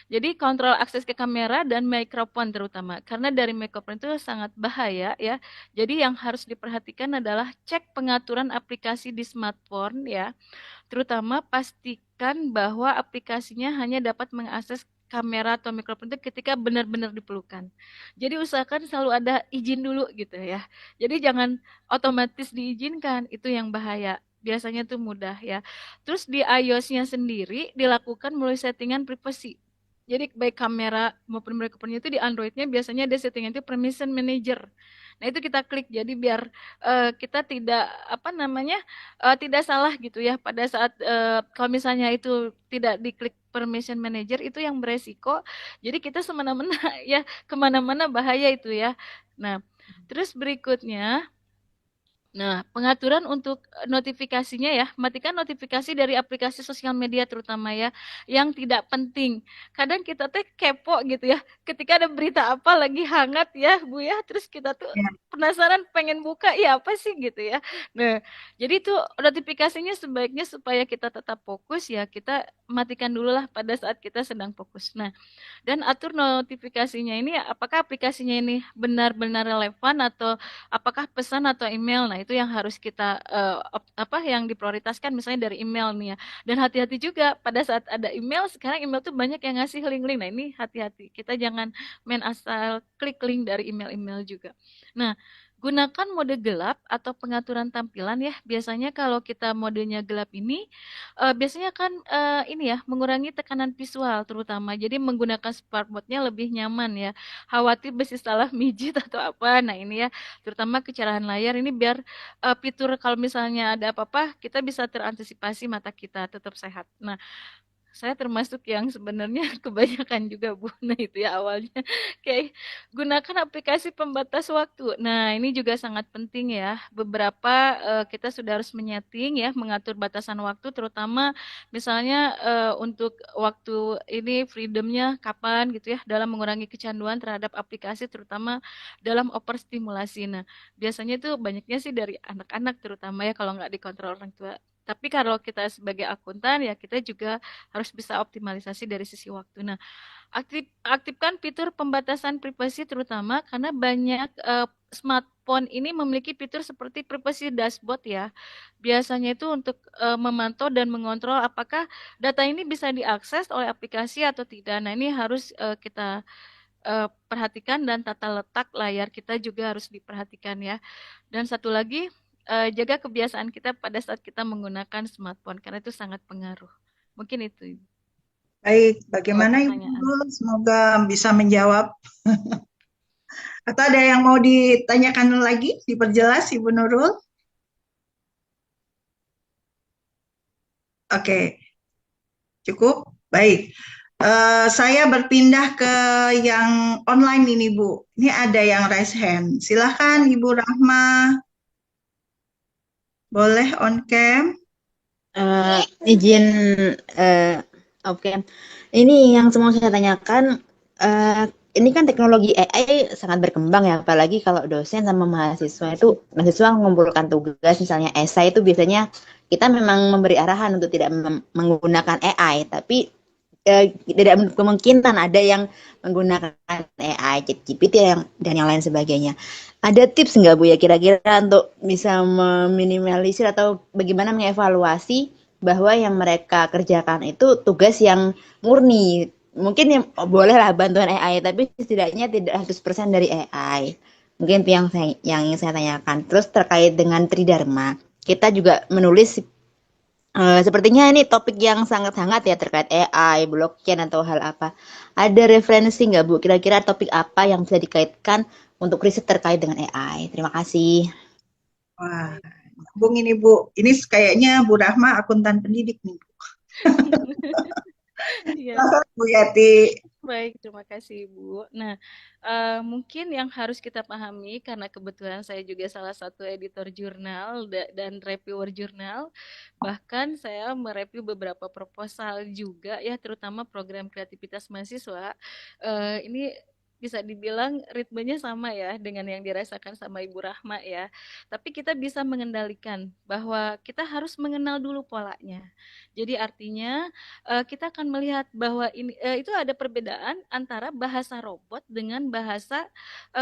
Jadi kontrol akses ke kamera dan mikrofon terutama, karena dari mikrofon itu sangat bahaya ya. Jadi yang harus diperhatikan adalah cek pengaturan aplikasi di smartphone ya, terutama pastikan bahwa aplikasinya hanya dapat mengakses kamera atau mikrofon itu ketika benar-benar diperlukan. Jadi usahakan selalu ada izin dulu gitu ya. Jadi jangan otomatis diizinkan, itu yang bahaya. Biasanya tuh mudah ya. Terus di iOS-nya sendiri dilakukan melalui settingan privasi. Jadi baik kamera maupun mikrofonnya itu di Android-nya biasanya ada settingan itu permission manager. Nah itu kita klik jadi biar kita tidak apa namanya tidak salah gitu ya pada saat kalau misalnya itu tidak diklik permission manager itu yang beresiko. Jadi kita semena-mena ya kemana-mana bahaya itu ya. Nah terus berikutnya. Nah, pengaturan untuk notifikasinya ya, matikan notifikasi dari aplikasi sosial media terutama ya, yang tidak penting. Kadang kita teh kepo gitu ya, ketika ada berita apa lagi hangat ya Bu ya, terus kita tuh Ya. penasaran pengen buka, ya apa sih gitu ya. Nah, jadi itu notifikasinya sebaiknya supaya kita tetap fokus ya, kita matikan dulu lah pada saat kita sedang fokus. Nah, dan atur notifikasinya ini apakah aplikasinya ini benar-benar relevan atau apakah pesan atau email. Nah, itu yang harus kita apa yang diprioritaskan misalnya dari email nih ya. Dan hati-hati juga pada saat ada email, sekarang email tuh banyak yang ngasih link-link. Nah, ini hati-hati. Kita jangan main asal klik link dari email-email juga. Nah, gunakan mode gelap atau pengaturan tampilan ya. Biasanya kalau kita modenya gelap ini, biasanya kan ini ya mengurangi tekanan visual terutama. Jadi menggunakan smart mode-nya lebih nyaman ya. Khawatir besi salah mijit atau apa. Nah ini ya, terutama kecerahan layar ini biar fitur kalau misalnya ada apa-apa, kita bisa terantisipasi mata kita tetap sehat. Nah, saya termasuk yang sebenarnya kebanyakan juga Bu. Nah itu ya awalnya kayak gunakan aplikasi pembatas waktu. Nah ini juga sangat penting ya. Beberapa kita sudah harus menyeting ya, mengatur batasan waktu, terutama misalnya untuk waktu ini freedomnya kapan gitu ya, dalam mengurangi kecanduan terhadap aplikasi, terutama dalam overstimulasi. Nah biasanya itu banyaknya sih dari anak-anak terutama ya kalau nggak dikontrol orang tua. Tapi kalau kita sebagai akuntan ya kita juga harus bisa optimalisasi dari sisi waktu. Nah, aktifkan fitur pembatasan privasi terutama karena banyak smartphone ini memiliki fitur seperti privacy dashboard ya. Biasanya itu untuk memantau dan mengontrol apakah data ini bisa diakses oleh aplikasi atau tidak. Nah, ini harus kita perhatikan, dan tata letak layar kita juga harus diperhatikan ya. Dan satu lagi, jaga kebiasaan kita pada saat kita menggunakan smartphone karena itu sangat pengaruh. Mungkin itu Baik, kalau bagaimana Ibu pertanyaan. Nurul? Semoga bisa menjawab. Atau ada yang mau ditanyakan lagi, diperjelas Ibu Nurul? Oke, cukup. Baik. Saya berpindah ke yang online ini, Bu. Ini ada yang raise hand. Silahkan Ibu Rahma. Boleh on cam. Izin oke. Ini yang semua saya tanyakan, ini kan teknologi AI sangat berkembang ya, apalagi kalau dosen sama mahasiswa itu, mahasiswa mengumpulkan tugas misalnya esai itu biasanya kita memang memberi arahan untuk tidak menggunakan AI, tapi tidak kemungkinan ada yang menggunakan AI, ChatGPT dan yang lain sebagainya. Ada tips nggak Bu ya kira-kira untuk bisa meminimalisir atau bagaimana mengevaluasi bahwa yang mereka kerjakan itu tugas yang murni? Mungkin ya, bolehlah bantuan AI, tapi setidaknya tidak 100% dari AI. Mungkin itu yang ingin saya tanyakan. Terus terkait dengan Tridharma, kita juga menulis sepertinya ini topik yang sangat hangat ya terkait AI, blockchain atau hal apa. Ada referensi nggak Bu? Kira-kira topik apa yang bisa dikaitkan untuk riset terkait dengan AI? Terima kasih. Wah, nyambung ini Bu. Ini kayaknya Bu Rahma akuntan pendidik nih, Bu. Iya. Bu Yati. Baik, terima kasih Bu. Nah, mungkin yang harus kita pahami karena kebetulan saya juga salah satu editor jurnal dan reviewer jurnal, bahkan saya mereview beberapa proposal juga ya, terutama program kreativitas mahasiswa. Ini bisa dibilang ritmenya sama ya dengan yang dirasakan sama Ibu Rahma ya. Tapi kita bisa mengendalikan bahwa kita harus mengenal dulu polanya. Jadi artinya kita akan melihat bahwa ini itu ada perbedaan antara bahasa robot dengan bahasa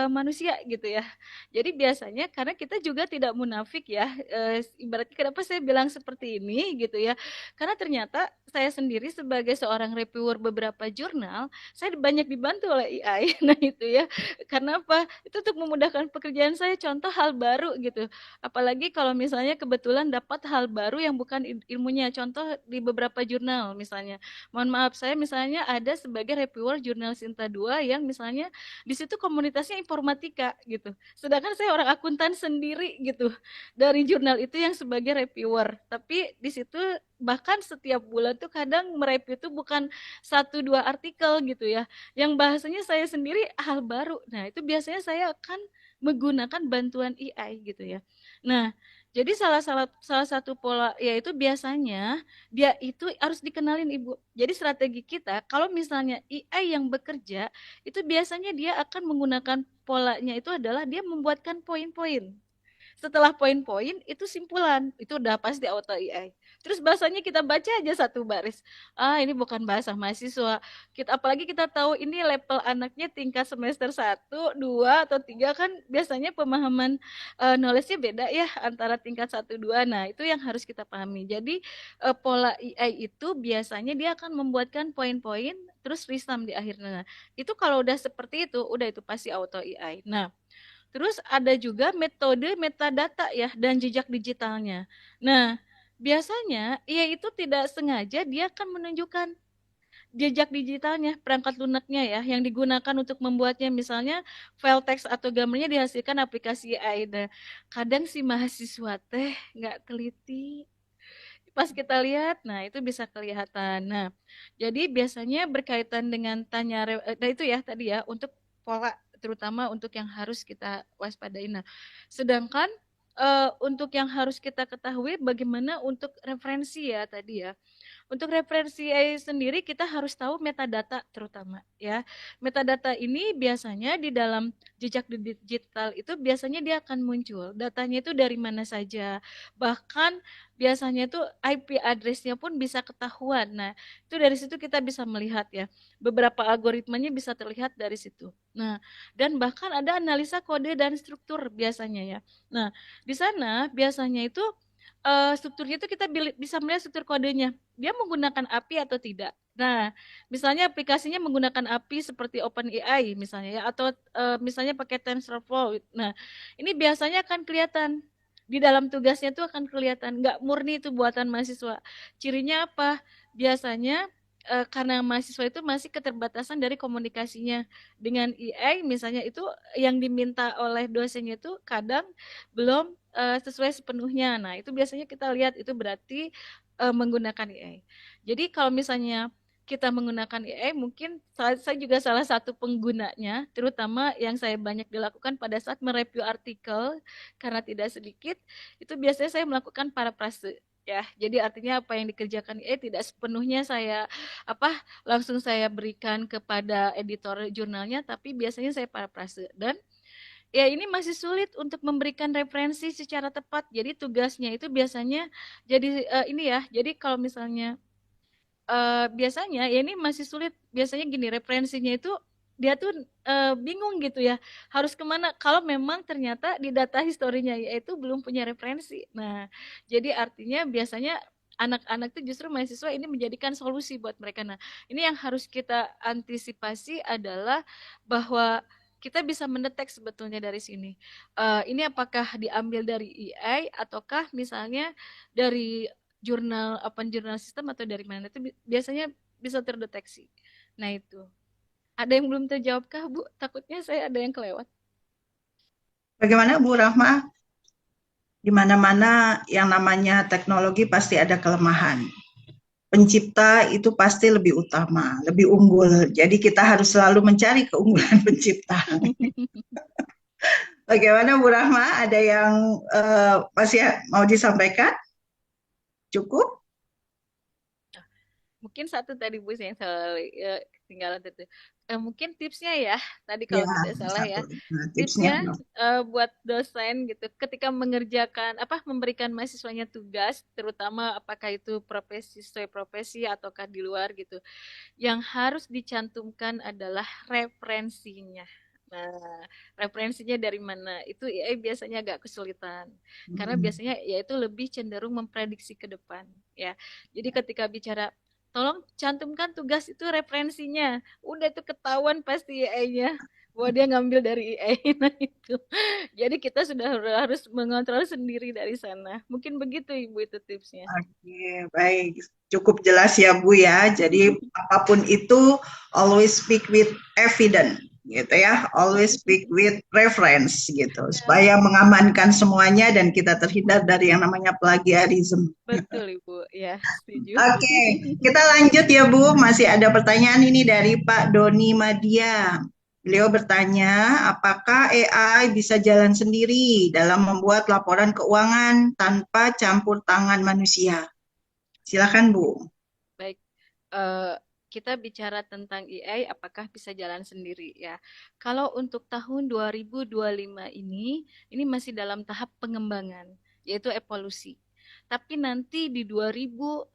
manusia gitu ya. Jadi biasanya karena kita juga tidak munafik ya, ibaratnya kenapa saya bilang seperti ini gitu ya. Karena ternyata saya sendiri sebagai seorang reviewer beberapa jurnal, saya banyak dibantu oleh AI. Nah itu ya. Karena apa? Itu untuk memudahkan pekerjaan saya. Contoh hal baru gitu. Apalagi kalau misalnya kebetulan dapat hal baru yang bukan ilmunya. Contoh di beberapa jurnal misalnya. Mohon maaf, saya misalnya ada sebagai reviewer jurnal Sinta 2 yang misalnya di situ komunitasnya informatika gitu. Sedangkan saya orang akuntan sendiri gitu dari jurnal itu yang sebagai reviewer. Tapi di situ bahkan setiap bulan tuh kadang mereview tuh bukan 1-2 artikel gitu ya. Yang bahasanya saya sendiri hal baru. Nah, itu biasanya saya akan menggunakan bantuan AI gitu ya. Nah, jadi salah satu pola yaitu biasanya dia itu harus dikenalin Ibu. Jadi strategi kita kalau misalnya AI yang bekerja itu biasanya dia akan menggunakan polanya itu adalah dia membuatkan poin-poin. Setelah poin-poin itu simpulan, itu udah pasti auto AI. Terus bahasanya kita baca aja satu baris. Ah, ini bukan bahasa mahasiswa. Apalagi kita tahu ini level anaknya tingkat semester 1, 2 atau 3 kan biasanya pemahaman knowledge-nya beda ya antara tingkat 1, 2. Nah, itu yang harus kita pahami. Jadi pola AI itu biasanya dia akan membuatkan poin-poin terus risam di akhirnya. Nah, itu kalau udah seperti itu, udah itu pasti auto AI. Nah, Terus ada juga metode metadata ya dan jejak digitalnya. Nah, biasanya IA itu tidak sengaja dia akan menunjukkan jejak digitalnya, perangkat lunaknya ya, yang digunakan untuk membuatnya misalnya file teks atau gambarnya dihasilkan aplikasi AI. Nah, kadang si mahasiswa teh nggak teliti. Pas kita lihat, nah itu bisa kelihatan. Nah, jadi biasanya berkaitan dengan nah itu ya tadi ya untuk pola terutama untuk yang harus kita waspadai. Nah, sedangkan untuk yang harus kita ketahui bagaimana untuk referensi ya tadi ya. Untuk referensi AI sendiri kita harus tahu metadata terutama ya. Metadata ini biasanya di dalam jejak digital itu biasanya dia akan muncul. Datanya itu dari mana saja. Bahkan biasanya itu IP address-nya pun bisa ketahuan. Nah, itu dari situ kita bisa melihat ya. Beberapa algoritmanya bisa terlihat dari situ. Nah, dan bahkan ada analisa kode dan struktur biasanya ya. Nah, di sana biasanya itu strukturnya itu kita bisa melihat struktur kodenya. Dia menggunakan API atau tidak. Nah, misalnya aplikasinya menggunakan API seperti OpenAI misalnya ya, atau misalnya pakai TensorFlow. Nah, ini biasanya akan kelihatan di dalam tugasnya itu akan kelihatan nggak murni itu buatan mahasiswa. Cirinya apa? Biasanya karena mahasiswa itu masih keterbatasan dari komunikasinya dengan AI misalnya itu yang diminta oleh dosennya itu kadang belum sesuai sepenuhnya. Nah, itu biasanya kita lihat itu berarti menggunakan AI. Jadi kalau misalnya kita menggunakan AI, mungkin saya juga salah satu penggunanya, terutama yang saya banyak dilakukan pada saat mereview artikel, karena tidak sedikit, itu biasanya saya melakukan parafrase. Ya, jadi artinya apa yang dikerjakan AI tidak sepenuhnya saya langsung saya berikan kepada editor jurnalnya, tapi biasanya saya parafrase dan ya ini masih sulit untuk memberikan referensi secara tepat. Jadi tugasnya itu biasanya jadi ini ya. Jadi kalau misalnya biasanya ya ini masih sulit. Biasanya gini referensinya itu dia tuh bingung gitu ya. Harus kemana? Kalau memang ternyata di data historinya yaitu belum punya referensi. Nah, jadi artinya biasanya anak-anak itu justru mahasiswa ini menjadikan solusi buat mereka. Nah, ini yang harus kita antisipasi adalah bahwa kita bisa mendetek sebetulnya dari sini. Ini apakah diambil dari AI ataukah misalnya dari jurnal open jurnal system atau dari mana itu biasanya bisa terdeteksi. Nah itu. Ada yang belum terjawab kah Bu? Takutnya saya ada yang kelewat. Bagaimana Bu Rahma? Di mana-mana yang namanya teknologi pasti ada kelemahan. Pencipta itu pasti lebih utama, lebih unggul. Jadi kita harus selalu mencari keunggulan pencipta. Bagaimana Bu Rahma? Ada yang masih mau disampaikan? Cukup? Mungkin satu tadi Bu yang salah ketinggalan itu. Mungkin tipsnya ya, tadi Ya, kalau tidak salah ya. satu. Nah, Tipsnya tipsnya. buat dosen gitu, ketika mengerjakan memberikan mahasiswanya tugas, terutama apakah itu profesi sesuai profesi ataukah di luar gitu. Yang harus dicantumkan adalah referensinya. Nah, referensinya dari mana? Itu AI biasanya agak kesulitan. Karena biasanya ya itu lebih cenderung memprediksi ke depan, ya. Jadi ketika bicara tolong cantumkan tugas itu referensinya. Udah itu ketahuan pasti AI-nya bahwa dia ngambil dari AI. Nah itu. Jadi kita sudah harus mengontrol sendiri dari sana. Mungkin begitu Ibu itu tipsnya. Oke, baik. Cukup jelas ya Bu ya. Jadi apapun itu always speak with evidence gitu ya. Always speak with reference gitu. Supaya mengamankan semuanya dan kita terhindar dari yang namanya plagiarisme. Betul Ibu, ya setuju. Oke, kita lanjut ya Bu. Masih ada pertanyaan ini dari Pak Doni Madia. Beliau bertanya, apakah AI bisa jalan sendiri dalam membuat laporan keuangan tanpa campur tangan manusia? Silakan Bu. Baik, kita bicara tentang AI, apakah bisa jalan sendiri ya? Kalau untuk tahun 2025 ini masih dalam tahap pengembangan, yaitu evolusi. Tapi nanti di 2035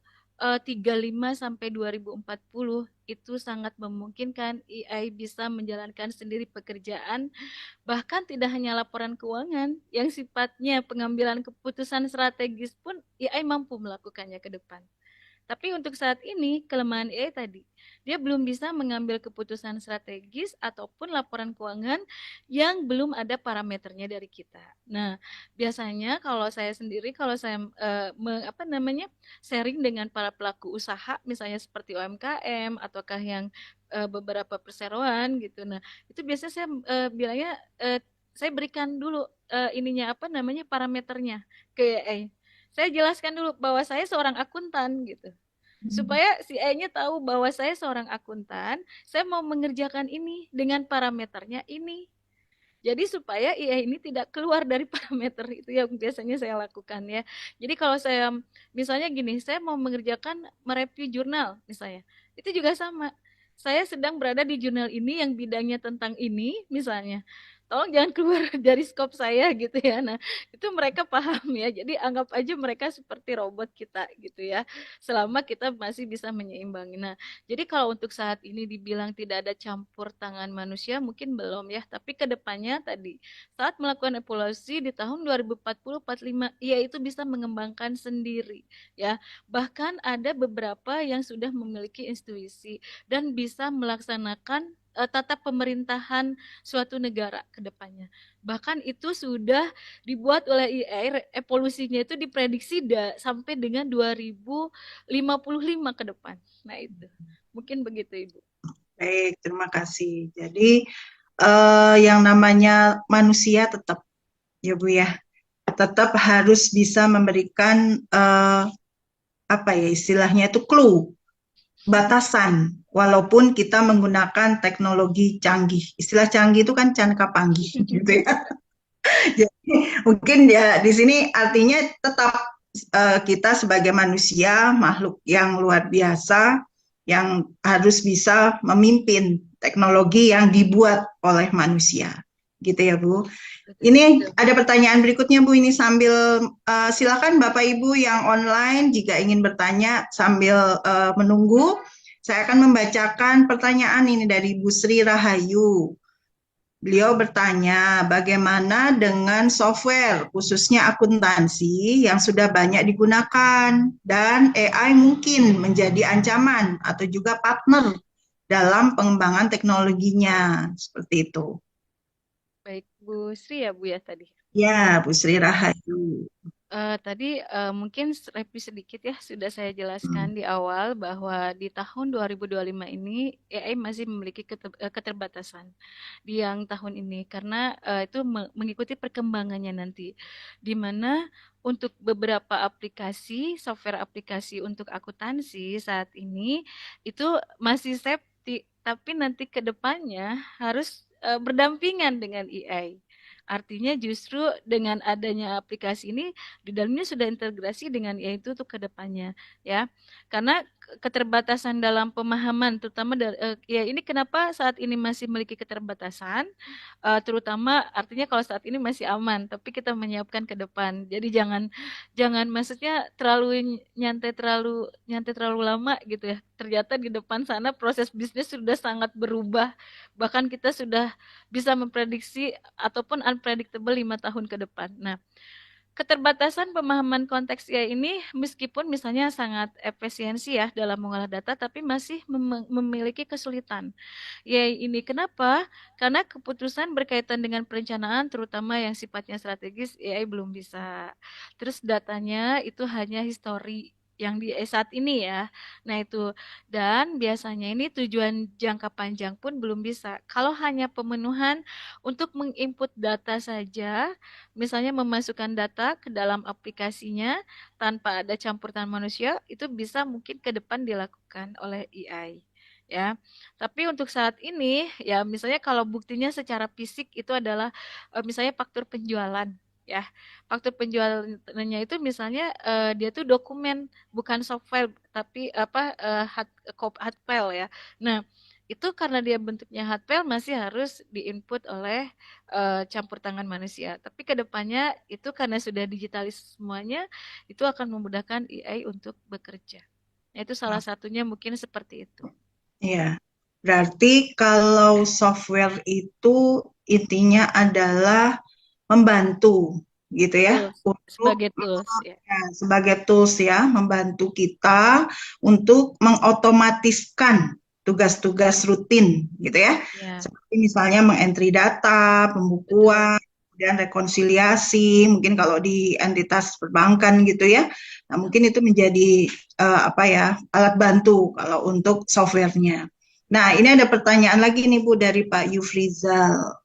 sampai 2040 itu sangat memungkinkan AI bisa menjalankan sendiri pekerjaan, bahkan tidak hanya laporan keuangan, yang sifatnya pengambilan keputusan strategis pun AI mampu melakukannya ke depan. Tapi untuk saat ini kelemahan AI tadi, dia belum bisa mengambil keputusan strategis ataupun laporan keuangan yang belum ada parameternya dari kita. Nah, biasanya kalau saya sendiri, kalau saya sharing dengan para pelaku usaha, misalnya seperti UMKM ataukah yang beberapa perseroan gitu. Nah, itu biasanya saya bilangnya saya berikan dulu parameternya ke AI. Saya jelaskan dulu bahwa saya seorang akuntan gitu. Supaya si AI-nya tahu bahwa saya seorang akuntan, saya mau mengerjakan ini dengan parameternya ini. Jadi supaya AI ini tidak keluar dari parameter itu yang biasanya saya lakukan ya. Jadi kalau saya misalnya gini, saya mau mengerjakan mereview jurnal misalnya, itu juga sama. Saya sedang berada di jurnal ini yang bidangnya tentang ini misalnya. Tolong jangan keluar dari skop saya gitu ya. Nah, itu mereka paham ya. Jadi anggap aja mereka seperti robot kita gitu ya. Selama kita masih bisa menyeimbangi. Nah, jadi kalau untuk saat ini dibilang tidak ada campur tangan manusia, mungkin belum ya. Tapi ke depannya tadi, saat melakukan evaluasi di tahun 2040-45, ia itu bisa mengembangkan sendiri ya. Bahkan ada beberapa yang sudah memiliki intuisi dan bisa melaksanakan tata pemerintahan suatu negara ke depannya. Bahkan itu sudah dibuat oleh AI, evolusinya itu diprediksi sampai dengan 2055 ke depan. Nah itu. Mungkin begitu Ibu. Baik, terima kasih. Jadi yang namanya manusia tetap, ya Bu ya, tetap harus bisa memberikan istilahnya itu clue, batasan, walaupun kita menggunakan teknologi canggih. Istilah canggih itu kan canka panggih, gitu ya. Jadi mungkin ya di sini artinya tetap kita sebagai manusia, makhluk yang luar biasa, yang harus bisa memimpin teknologi yang dibuat oleh manusia, gitu ya Bu. Ini ada pertanyaan berikutnya Bu, ini sambil silakan Bapak Ibu yang online jika ingin bertanya sambil menunggu, saya akan membacakan pertanyaan ini dari Bu Sri Rahayu. Beliau bertanya, bagaimana dengan software, khususnya akuntansi yang sudah banyak digunakan, dan AI mungkin menjadi ancaman atau juga partner dalam pengembangan teknologinya, seperti itu. Baik, Bu Sri ya Bu ya tadi. Ya, Bu Sri Rahayu. Tadi mungkin review sedikit ya, sudah saya jelaskan di awal bahwa di tahun 2025 ini AI masih memiliki keterbatasan di yang tahun ini karena itu mengikuti perkembangannya nanti, di mana untuk beberapa aplikasi, software aplikasi untuk akuntansi saat ini itu masih safety, tapi nanti ke depannya harus berdampingan dengan AI. Artinya justru dengan adanya aplikasi ini di dalamnya sudah integrasi dengan yaitu untuk ke depannya ya. Karena keterbatasan dalam pemahaman terutama ya ini kenapa saat ini masih memiliki keterbatasan terutama artinya kalau saat ini masih aman tapi kita menyiapkan ke depan. Jadi jangan maksudnya terlalu nyantai terlalu lama gitu ya. Ternyata di depan sana proses bisnis sudah sangat berubah. Bahkan kita sudah bisa memprediksi ataupun unpredictable 5 tahun ke depan. Nah, keterbatasan pemahaman konteks AI ini meskipun misalnya sangat efisiensi ya dalam mengolah data, tapi masih memiliki kesulitan. Ya ini kenapa? Karena keputusan berkaitan dengan perencanaan terutama yang sifatnya strategis AI belum bisa. Terus datanya itu hanya histori yang di saat ini ya. Nah itu dan biasanya ini tujuan jangka panjang pun belum bisa. Kalau hanya pemenuhan untuk menginput data saja, misalnya memasukkan data ke dalam aplikasinya tanpa ada campur tangan manusia, itu bisa mungkin ke depan dilakukan oleh AI. Ya, tapi untuk saat ini, ya misalnya kalau buktinya secara fisik itu adalah misalnya faktur penjualan, ya faktur penjualannya itu misalnya dia tuh dokumen bukan software tapi hard file ya. Nah itu karena dia bentuknya hard file masih harus diinput oleh campur tangan manusia. Tapi kedepannya itu karena sudah digitalis semuanya itu akan memudahkan AI untuk bekerja. Nah, itu salah satunya mungkin seperti itu. Ya, berarti kalau software itu intinya adalah membantu gitu ya, Tools. untuk Sebagai tools ya. ya, sebagai tools ya, membantu kita untuk mengotomatiskan tugas-tugas rutin gitu ya. Ya, Seperti misalnya mengentry data, betul. pembukuan, kemudian rekonsiliasi, mungkin kalau di entitas perbankan gitu ya. Nah, mungkin itu menjadi apa ya, alat bantu kalau untuk softwarenya. Nah, ini ada pertanyaan lagi nih Bu dari Pak Yufrizal.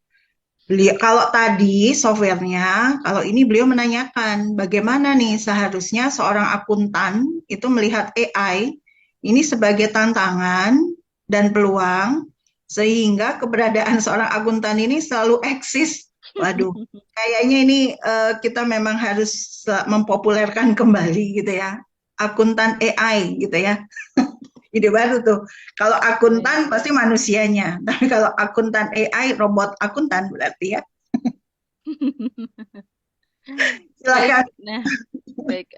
Kalau tadi softwarenya, kalau ini beliau menanyakan bagaimana nih seharusnya seorang akuntan itu melihat AI ini sebagai tantangan dan peluang sehingga keberadaan seorang akuntan ini selalu eksis. Waduh, kayaknya ini kita memang harus mempopulerkan kembali gitu ya, akuntan AI gitu ya. Ide baru tuh. Kalau Baik. akuntan pasti manusianya, tapi kalau akuntan AI, robot akuntan berarti ya. Baik. Silakan. Nah, baik.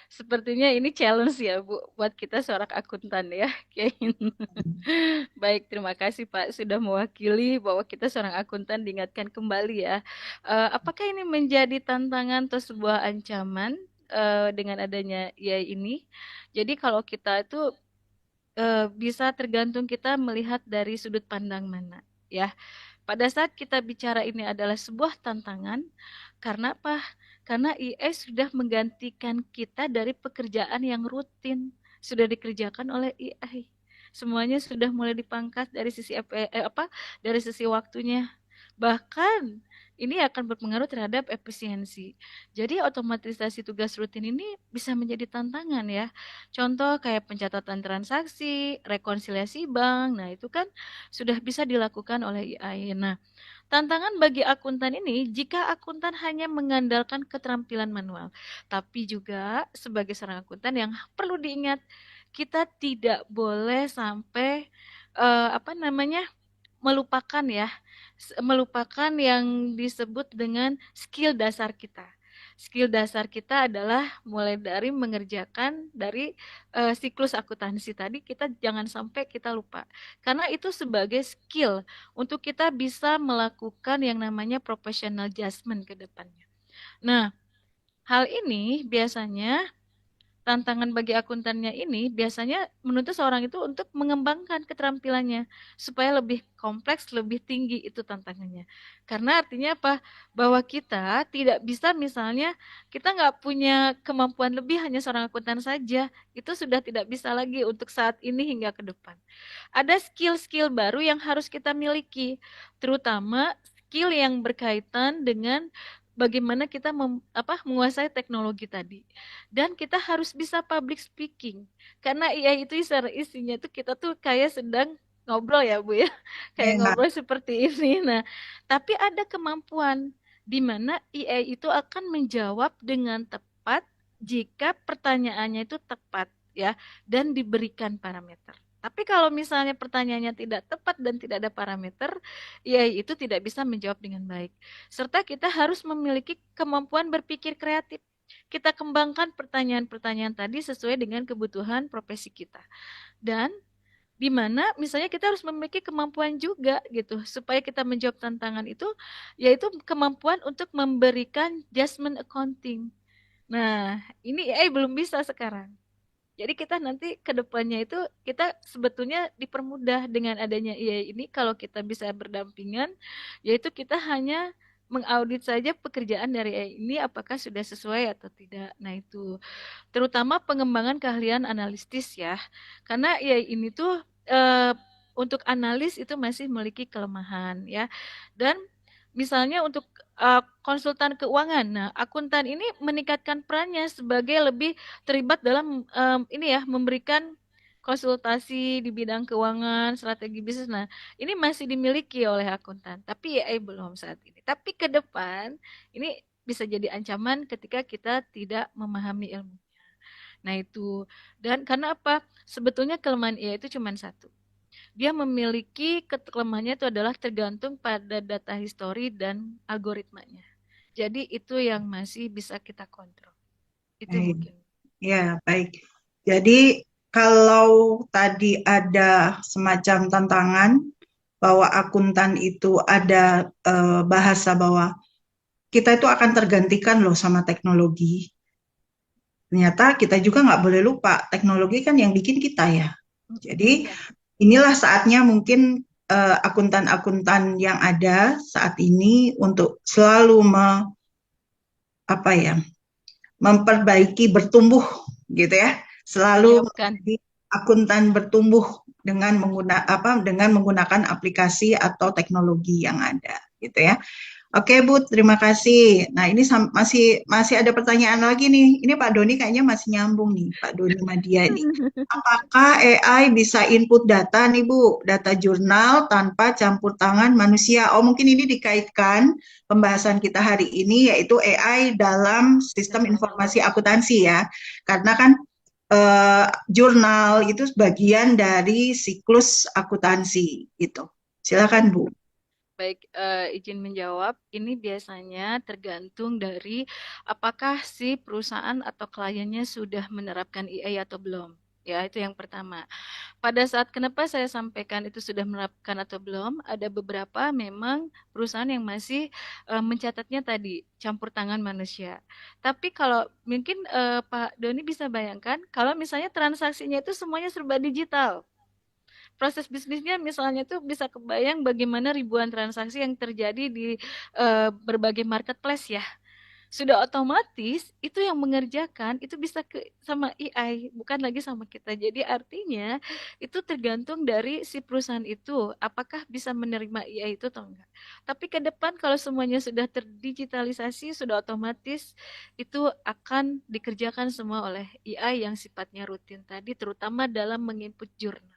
Sepertinya ini challenge ya, Bu, buat kita seorang akuntan ya. Kayaknya. Baik, terima kasih Pak sudah mewakili bahwa kita seorang akuntan diingatkan kembali ya. Apakah ini menjadi tantangan atau sebuah ancaman dengan adanya AI ini? Jadi kalau kita itu bisa tergantung kita melihat dari sudut pandang mana, ya. Pada saat kita bicara ini adalah sebuah tantangan, karena apa? Karena AI sudah menggantikan kita dari pekerjaan yang rutin, sudah dikerjakan oleh AI. Semuanya sudah mulai dipangkas dari sisi dari sisi waktunya. Bahkan ini akan berpengaruh terhadap efisiensi. Jadi otomatisasi tugas rutin ini bisa menjadi tantangan ya. Contoh kayak pencatatan transaksi, rekonsiliasi bank. Nah, itu kan sudah bisa dilakukan oleh AI. Nah, tantangan bagi akuntan ini jika akuntan hanya mengandalkan keterampilan manual, tapi juga sebagai seorang akuntan yang perlu diingat, kita tidak boleh sampai melupakan ya, melupakan yang disebut dengan skill dasar kita. Skill dasar kita adalah mulai dari mengerjakan dari siklus akuntansi tadi, kita jangan sampai kita lupa. Karena itu sebagai skill untuk kita bisa melakukan yang namanya professional judgment ke depannya. Nah, hal ini biasanya tantangan bagi akuntannya ini biasanya menuntut seorang itu untuk mengembangkan keterampilannya supaya lebih kompleks, lebih tinggi itu tantangannya. Karena artinya apa? Bahwa kita tidak bisa misalnya kita nggak punya kemampuan lebih hanya seorang akuntan saja. Itu sudah tidak bisa lagi untuk saat ini hingga ke depan. Ada skill-skill baru yang harus kita miliki, terutama skill yang berkaitan dengan bagaimana kita menguasai teknologi tadi. Dan kita harus bisa public speaking. Karena AI itu isinya itu kita tuh kayak sedang ngobrol ya Bu ya. Kayak Ya, ngobrol seperti ini. Nah, tapi ada kemampuan di mana AI itu akan menjawab dengan tepat jika pertanyaannya itu tepat ya dan diberikan parameter. Tapi kalau misalnya pertanyaannya tidak tepat dan tidak ada parameter, AI itu tidak bisa menjawab dengan baik. Serta kita harus memiliki kemampuan berpikir kreatif. Kita kembangkan pertanyaan-pertanyaan tadi sesuai dengan kebutuhan profesi kita. Dan di mana misalnya kita harus memiliki kemampuan juga gitu supaya kita menjawab tantangan itu, yaitu kemampuan untuk memberikan judgment accounting. Nah, ini AI belum bisa sekarang. Jadi kita nanti ke depannya itu kita sebetulnya dipermudah dengan adanya AI ini kalau kita bisa berdampingan, yaitu kita hanya mengaudit saja pekerjaan dari AI ini apakah sudah sesuai atau tidak. Nah itu terutama pengembangan keahlian analitis ya, karena AI ini tuh untuk analis itu masih memiliki kelemahan ya, dan misalnya untuk konsultan keuangan, nah akuntan ini meningkatkan perannya sebagai lebih terlibat dalam ini ya memberikan konsultasi di bidang keuangan, strategi bisnis. Nah, ini masih dimiliki oleh akuntan, tapi AI belum saat ini. Tapi ke depan ini bisa jadi ancaman ketika kita tidak memahami ilmunya. Nah, itu. Dan karena apa? Sebetulnya kelemahan AI itu cuma satu. Dia memiliki kelemahannya itu adalah tergantung pada data histori dan algoritmanya. Jadi itu yang masih bisa kita kontrol. Itu baik. mungkin. Ya, baik. Jadi kalau tadi ada semacam tantangan bahwa akuntan itu ada bahasa bahwa kita itu akan tergantikan loh sama teknologi. Ternyata kita juga nggak boleh lupa, teknologi kan yang bikin kita ya. Jadi inilah saatnya mungkin akuntan-akuntan yang ada saat ini untuk selalu memperbaiki, bertumbuh gitu ya. Selalu menjadi akuntan bertumbuh dengan menggunakan aplikasi atau teknologi yang ada gitu ya. Oke Bu, terima kasih. Nah ini masih ada pertanyaan lagi nih. Ini Pak Doni kayaknya masih nyambung nih, Pak Doni Madia nih. Apakah AI bisa input data nih Bu, data jurnal tanpa campur tangan manusia? Oh mungkin ini dikaitkan pembahasan kita hari ini yaitu AI dalam sistem informasi akuntansi ya. Karena kan jurnal itu bagian dari siklus akuntansi gitu. Silakan Bu. Baik, izin menjawab. Ini biasanya tergantung dari apakah si perusahaan atau kliennya sudah menerapkan AI atau belum. Ya, itu yang pertama. Pada saat kenapa saya sampaikan itu sudah menerapkan atau belum, ada beberapa memang perusahaan yang masih mencatatnya tadi campur tangan manusia. Tapi kalau mungkin Pak Doni bisa bayangkan, kalau misalnya transaksinya itu semuanya serba digital. Proses bisnisnya misalnya tuh bisa kebayang bagaimana ribuan transaksi yang terjadi di berbagai marketplace ya. Sudah otomatis itu yang mengerjakan itu bisa sama AI, bukan lagi sama kita. Jadi artinya itu tergantung dari si perusahaan itu apakah bisa menerima AI itu atau enggak. Tapi ke depan kalau semuanya sudah terdigitalisasi, sudah otomatis itu akan dikerjakan semua oleh AI yang sifatnya rutin tadi, terutama dalam menginput jurnal.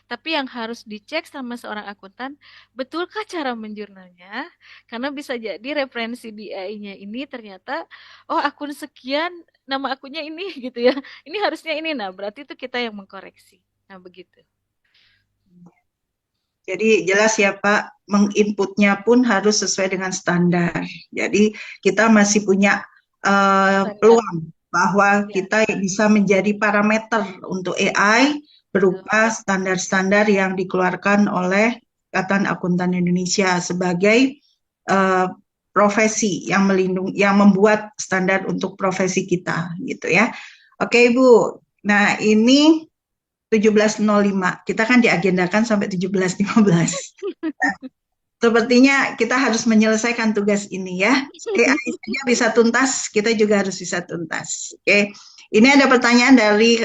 Tapi yang harus dicek sama seorang akuntan, betulkah cara menjurnalnya? Karena bisa jadi referensi di AI-nya ini ternyata, oh akun sekian, nama akunnya ini gitu ya. Ini harusnya ini, nah berarti itu kita yang mengkoreksi. Nah begitu. Jadi jelas ya Pak, menginputnya pun harus sesuai dengan standar. Jadi kita masih punya peluang bahwa kita bisa menjadi parameter untuk AI berupa standar-standar yang dikeluarkan oleh Ikatan Akuntan Indonesia sebagai profesi yang membuat standar untuk profesi kita gitu ya. Oke Ibu. Nah, ini 17.05. Kita kan diagendakan sampai 17.15. Nah, sepertinya kita harus menyelesaikan tugas ini ya. AI saja bisa tuntas, kita juga harus bisa tuntas. Oke. Ini ada pertanyaan dari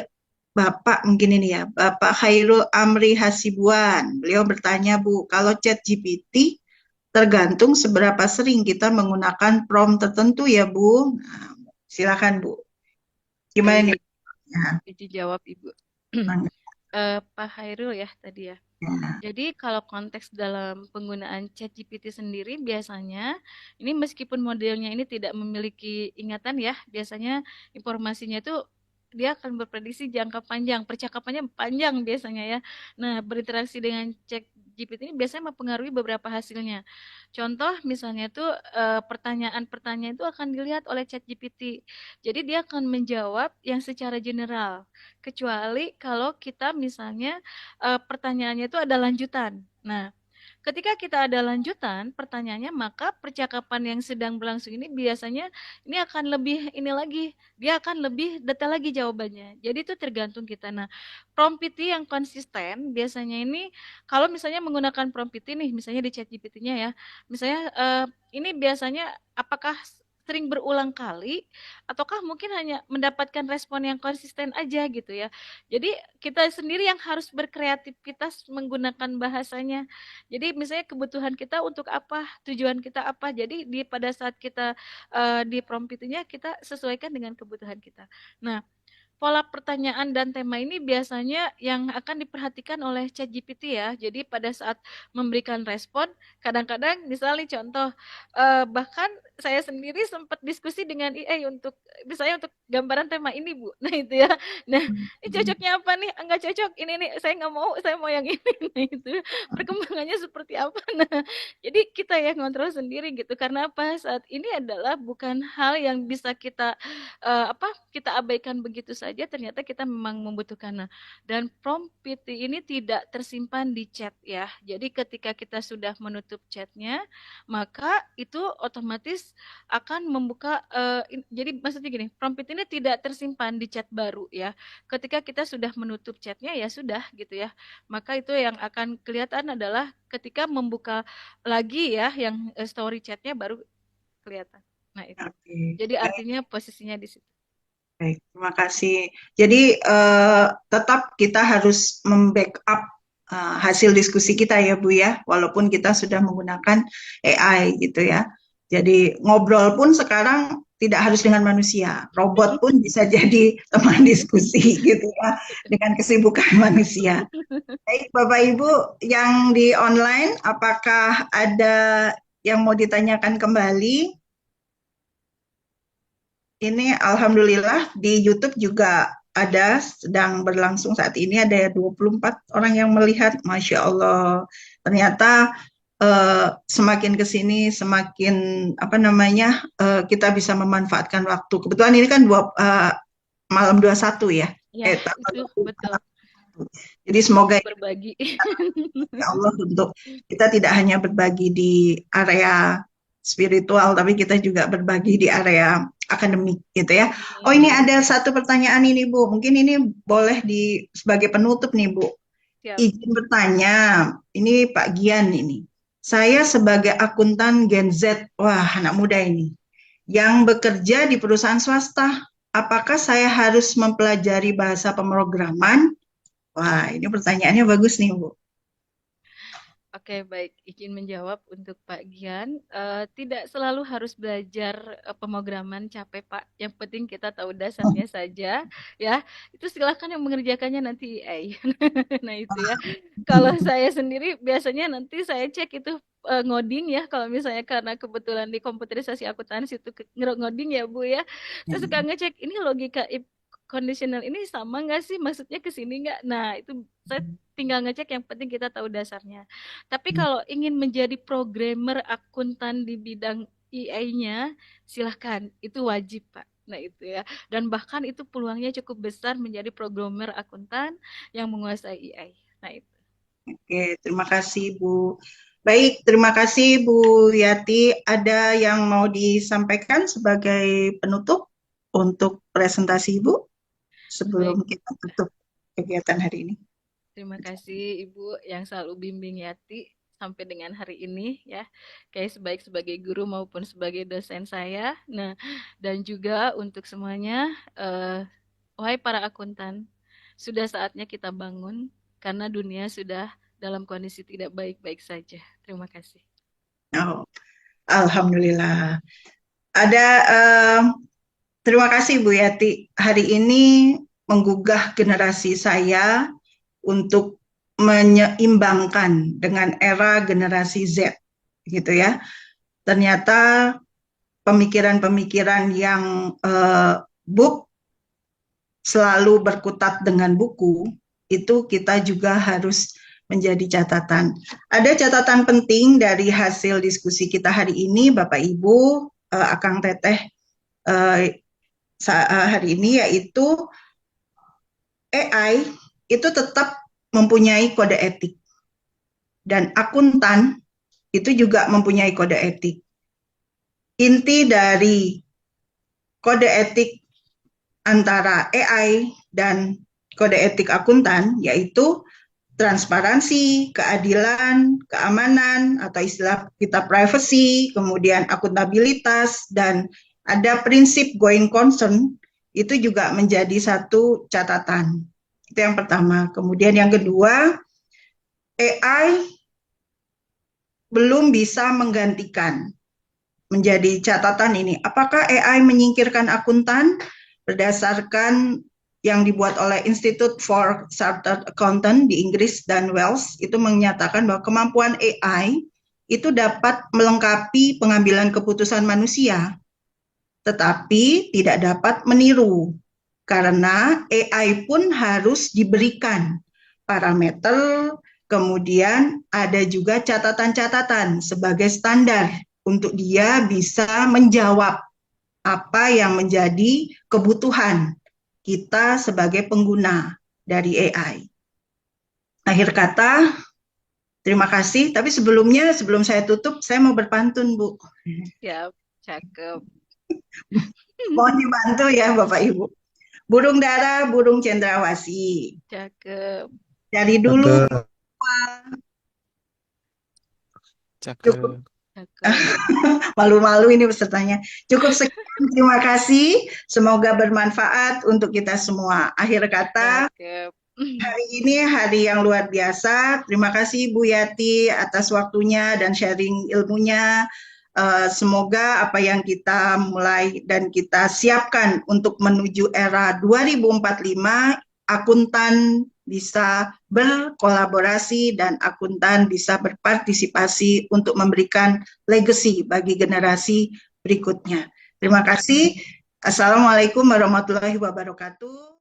Bapak mungkin ini ya, Bapak Khairul Amri Hasibuan. Beliau bertanya, Bu, kalau ChatGPT tergantung seberapa sering kita menggunakan prompt tertentu ya, Bu. Nah, silakan, Bu. Gimana nih? Dijawab Ibu. Pak Khairul ya tadi ya. Jadi kalau konteks dalam penggunaan ChatGPT sendiri biasanya ini meskipun modelnya ini tidak memiliki ingatan ya, biasanya informasinya itu dia akan berprediksi jangka panjang, percakapannya panjang biasanya ya. Nah, berinteraksi dengan ChatGPT ini biasanya mempengaruhi beberapa hasilnya. Contoh misalnya itu pertanyaan-pertanyaan itu akan dilihat oleh ChatGPT. Jadi dia akan menjawab yang secara general. Kecuali kalau kita misalnya pertanyaannya itu ada lanjutan. Nah, ketika kita ada lanjutan pertanyaannya, maka percakapan yang sedang berlangsung ini biasanya ini akan lebih ini lagi, dia akan lebih detail lagi jawabannya. Jadi itu tergantung kita. Nah, prompt PT yang konsisten biasanya ini kalau misalnya menggunakan prompt PT nih, misalnya di ChatGPT-nya ya, misalnya ini biasanya apakah sering berulang kali ataukah mungkin hanya mendapatkan respon yang konsisten aja gitu ya. Jadi kita sendiri yang harus berkreativitas menggunakan bahasanya. Jadi misalnya kebutuhan kita untuk apa, tujuan kita apa. Jadi pada saat kita di prompt itu-nya kita sesuaikan dengan kebutuhan kita. Nah, pola pertanyaan dan tema ini biasanya yang akan diperhatikan oleh ChatGPT ya. Jadi pada saat memberikan respon, kadang-kadang misalnya contoh, bahkan saya sendiri sempat diskusi dengan AI misalnya untuk gambaran tema ini Bu. Nah itu ya. Nah ini cocoknya apa nih? Enggak cocok. Ini nih saya nggak mau, saya mau yang ini. Nah itu perkembangannya seperti apa? Nah jadi kita yang ngontrol sendiri gitu. Karena apa? Saat ini adalah bukan hal yang bisa kita abaikan begitu saja, ternyata kita memang membutuhkan. Nah, dan prompt PT ini tidak tersimpan di chat ya. Jadi ketika kita sudah menutup chatnya, maka itu otomatis otomatis akan membuka jadi maksudnya gini, prompt ini tidak tersimpan di chat baru ya. Ketika kita sudah menutup chatnya ya sudah gitu ya. Maka itu yang akan kelihatan adalah ketika membuka lagi ya yang story chatnya baru kelihatan. Nah itu. Oke, Jadi baik, artinya posisinya di situ. baik. Terima kasih. Jadi tetap kita harus membackup hasil diskusi kita ya Bu ya, walaupun kita sudah menggunakan AI gitu ya. Jadi ngobrol pun sekarang tidak harus dengan manusia, robot pun bisa jadi teman diskusi gitu ya, dengan kesibukan manusia. Baik Bapak Ibu yang di online, apakah ada yang mau ditanyakan kembali? Ini Alhamdulillah di YouTube juga ada, sedang berlangsung saat ini, ada 24 orang yang melihat, Masya Allah. Ternyata semakin ke sini semakin apa namanya kita bisa memanfaatkan waktu. Kebetulan ini kan malam 21 ya. Ya, Tanggal itu 21. betul. Jadi semoga Berbagi. ya Allah untuk kita tidak hanya berbagi di area spiritual, tapi kita juga berbagi di area akademik gitu ya. Oh ini ada satu pertanyaan ini Bu, mungkin ini boleh sebagai penutup nih Bu. Siap. Izin bertanya, ini Pak Gian ini. Saya sebagai akuntan Gen Z, wah anak muda ini, yang bekerja di perusahaan swasta, apakah saya harus mempelajari bahasa pemrograman? Wah ini pertanyaannya bagus nih Bu. Oke, baik. Izin menjawab untuk Pak Gian. Tidak selalu harus belajar pemrograman capek, Pak. Yang penting kita tahu dasarnya saja, ya. Itu silakan yang mengerjakannya nanti AI. Nah, itu ya. Kalau saya sendiri biasanya nanti saya cek itu ngoding ya. Kalau misalnya karena kebetulan di komputerisasi akuntansi itu ngoding ya, Bu ya. Saya suka ngecek ini logika if conditional ini sama nggak sih? Maksudnya ke sini nggak? Nah, itu saya tinggal ngecek, yang penting kita tahu dasarnya. Tapi kalau ingin menjadi programmer akuntan di bidang AI-nya, silahkan, itu wajib Pak. Nah itu ya, dan bahkan itu peluangnya cukup besar menjadi programmer akuntan yang menguasai AI. Nah itu. Oke, terima kasih Bu. Baik, terima kasih Bu Yati. Ada yang mau disampaikan sebagai penutup untuk presentasi Ibu sebelum kita tutup kegiatan hari ini? Terima kasih Ibu yang selalu bimbing Yati sampai dengan hari ini ya, kayak baik sebagai guru maupun sebagai dosen saya. Nah, dan juga untuk semuanya, wahai para akuntan, sudah saatnya kita bangun karena dunia sudah dalam kondisi tidak baik-baik saja. Terima kasih. Oh, Alhamdulillah. Ada terima kasih Bu Yati. Hari ini menggugah generasi saya untuk menyeimbangkan dengan era generasi Z, gitu ya. Ternyata pemikiran-pemikiran yang book selalu berkutat dengan buku, itu kita juga harus menjadi catatan. Ada catatan penting dari hasil diskusi kita hari ini, Bapak Ibu, Akang Teteh, hari ini, yaitu AI itu tetap mempunyai kode etik. Dan akuntan itu juga mempunyai kode etik. Inti dari kode etik antara AI dan kode etik akuntan yaitu transparansi, keadilan, keamanan, atau istilah kita privacy, kemudian akuntabilitas, dan ada prinsip going concern, itu juga menjadi satu catatan. Itu yang pertama. Kemudian yang kedua, AI belum bisa menggantikan. Menjadi catatan ini, apakah AI menyingkirkan akuntan? Berdasarkan yang dibuat oleh Institute for Chartered Accountant di Inggris dan Wales, itu menyatakan bahwa kemampuan AI itu dapat melengkapi pengambilan keputusan manusia, tetapi tidak dapat meniru, karena AI pun harus diberikan parameter, kemudian ada juga catatan-catatan sebagai standar untuk dia bisa menjawab apa yang menjadi kebutuhan kita sebagai pengguna dari AI. Akhir kata, terima kasih. Tapi sebelum saya tutup, saya mau berpantun, Bu. Siap. Cakep. Mohon dibantu ya Bapak Ibu. Burung dara, burung cendrawasih. Cakep. Dari dulu Cakep. Cakep. malu-malu ini pesertanya. Cukup sekian, terima kasih. Semoga bermanfaat untuk kita semua. Akhir kata, Cakep. hari ini hari yang luar biasa. Terima kasih Bu Yati atas waktunya dan sharing ilmunya. Semoga apa yang kita mulai dan kita siapkan untuk menuju era 2045, akuntan bisa berkolaborasi dan akuntan bisa berpartisipasi untuk memberikan legacy bagi generasi berikutnya. Terima kasih. Assalamualaikum warahmatullahi wabarakatuh.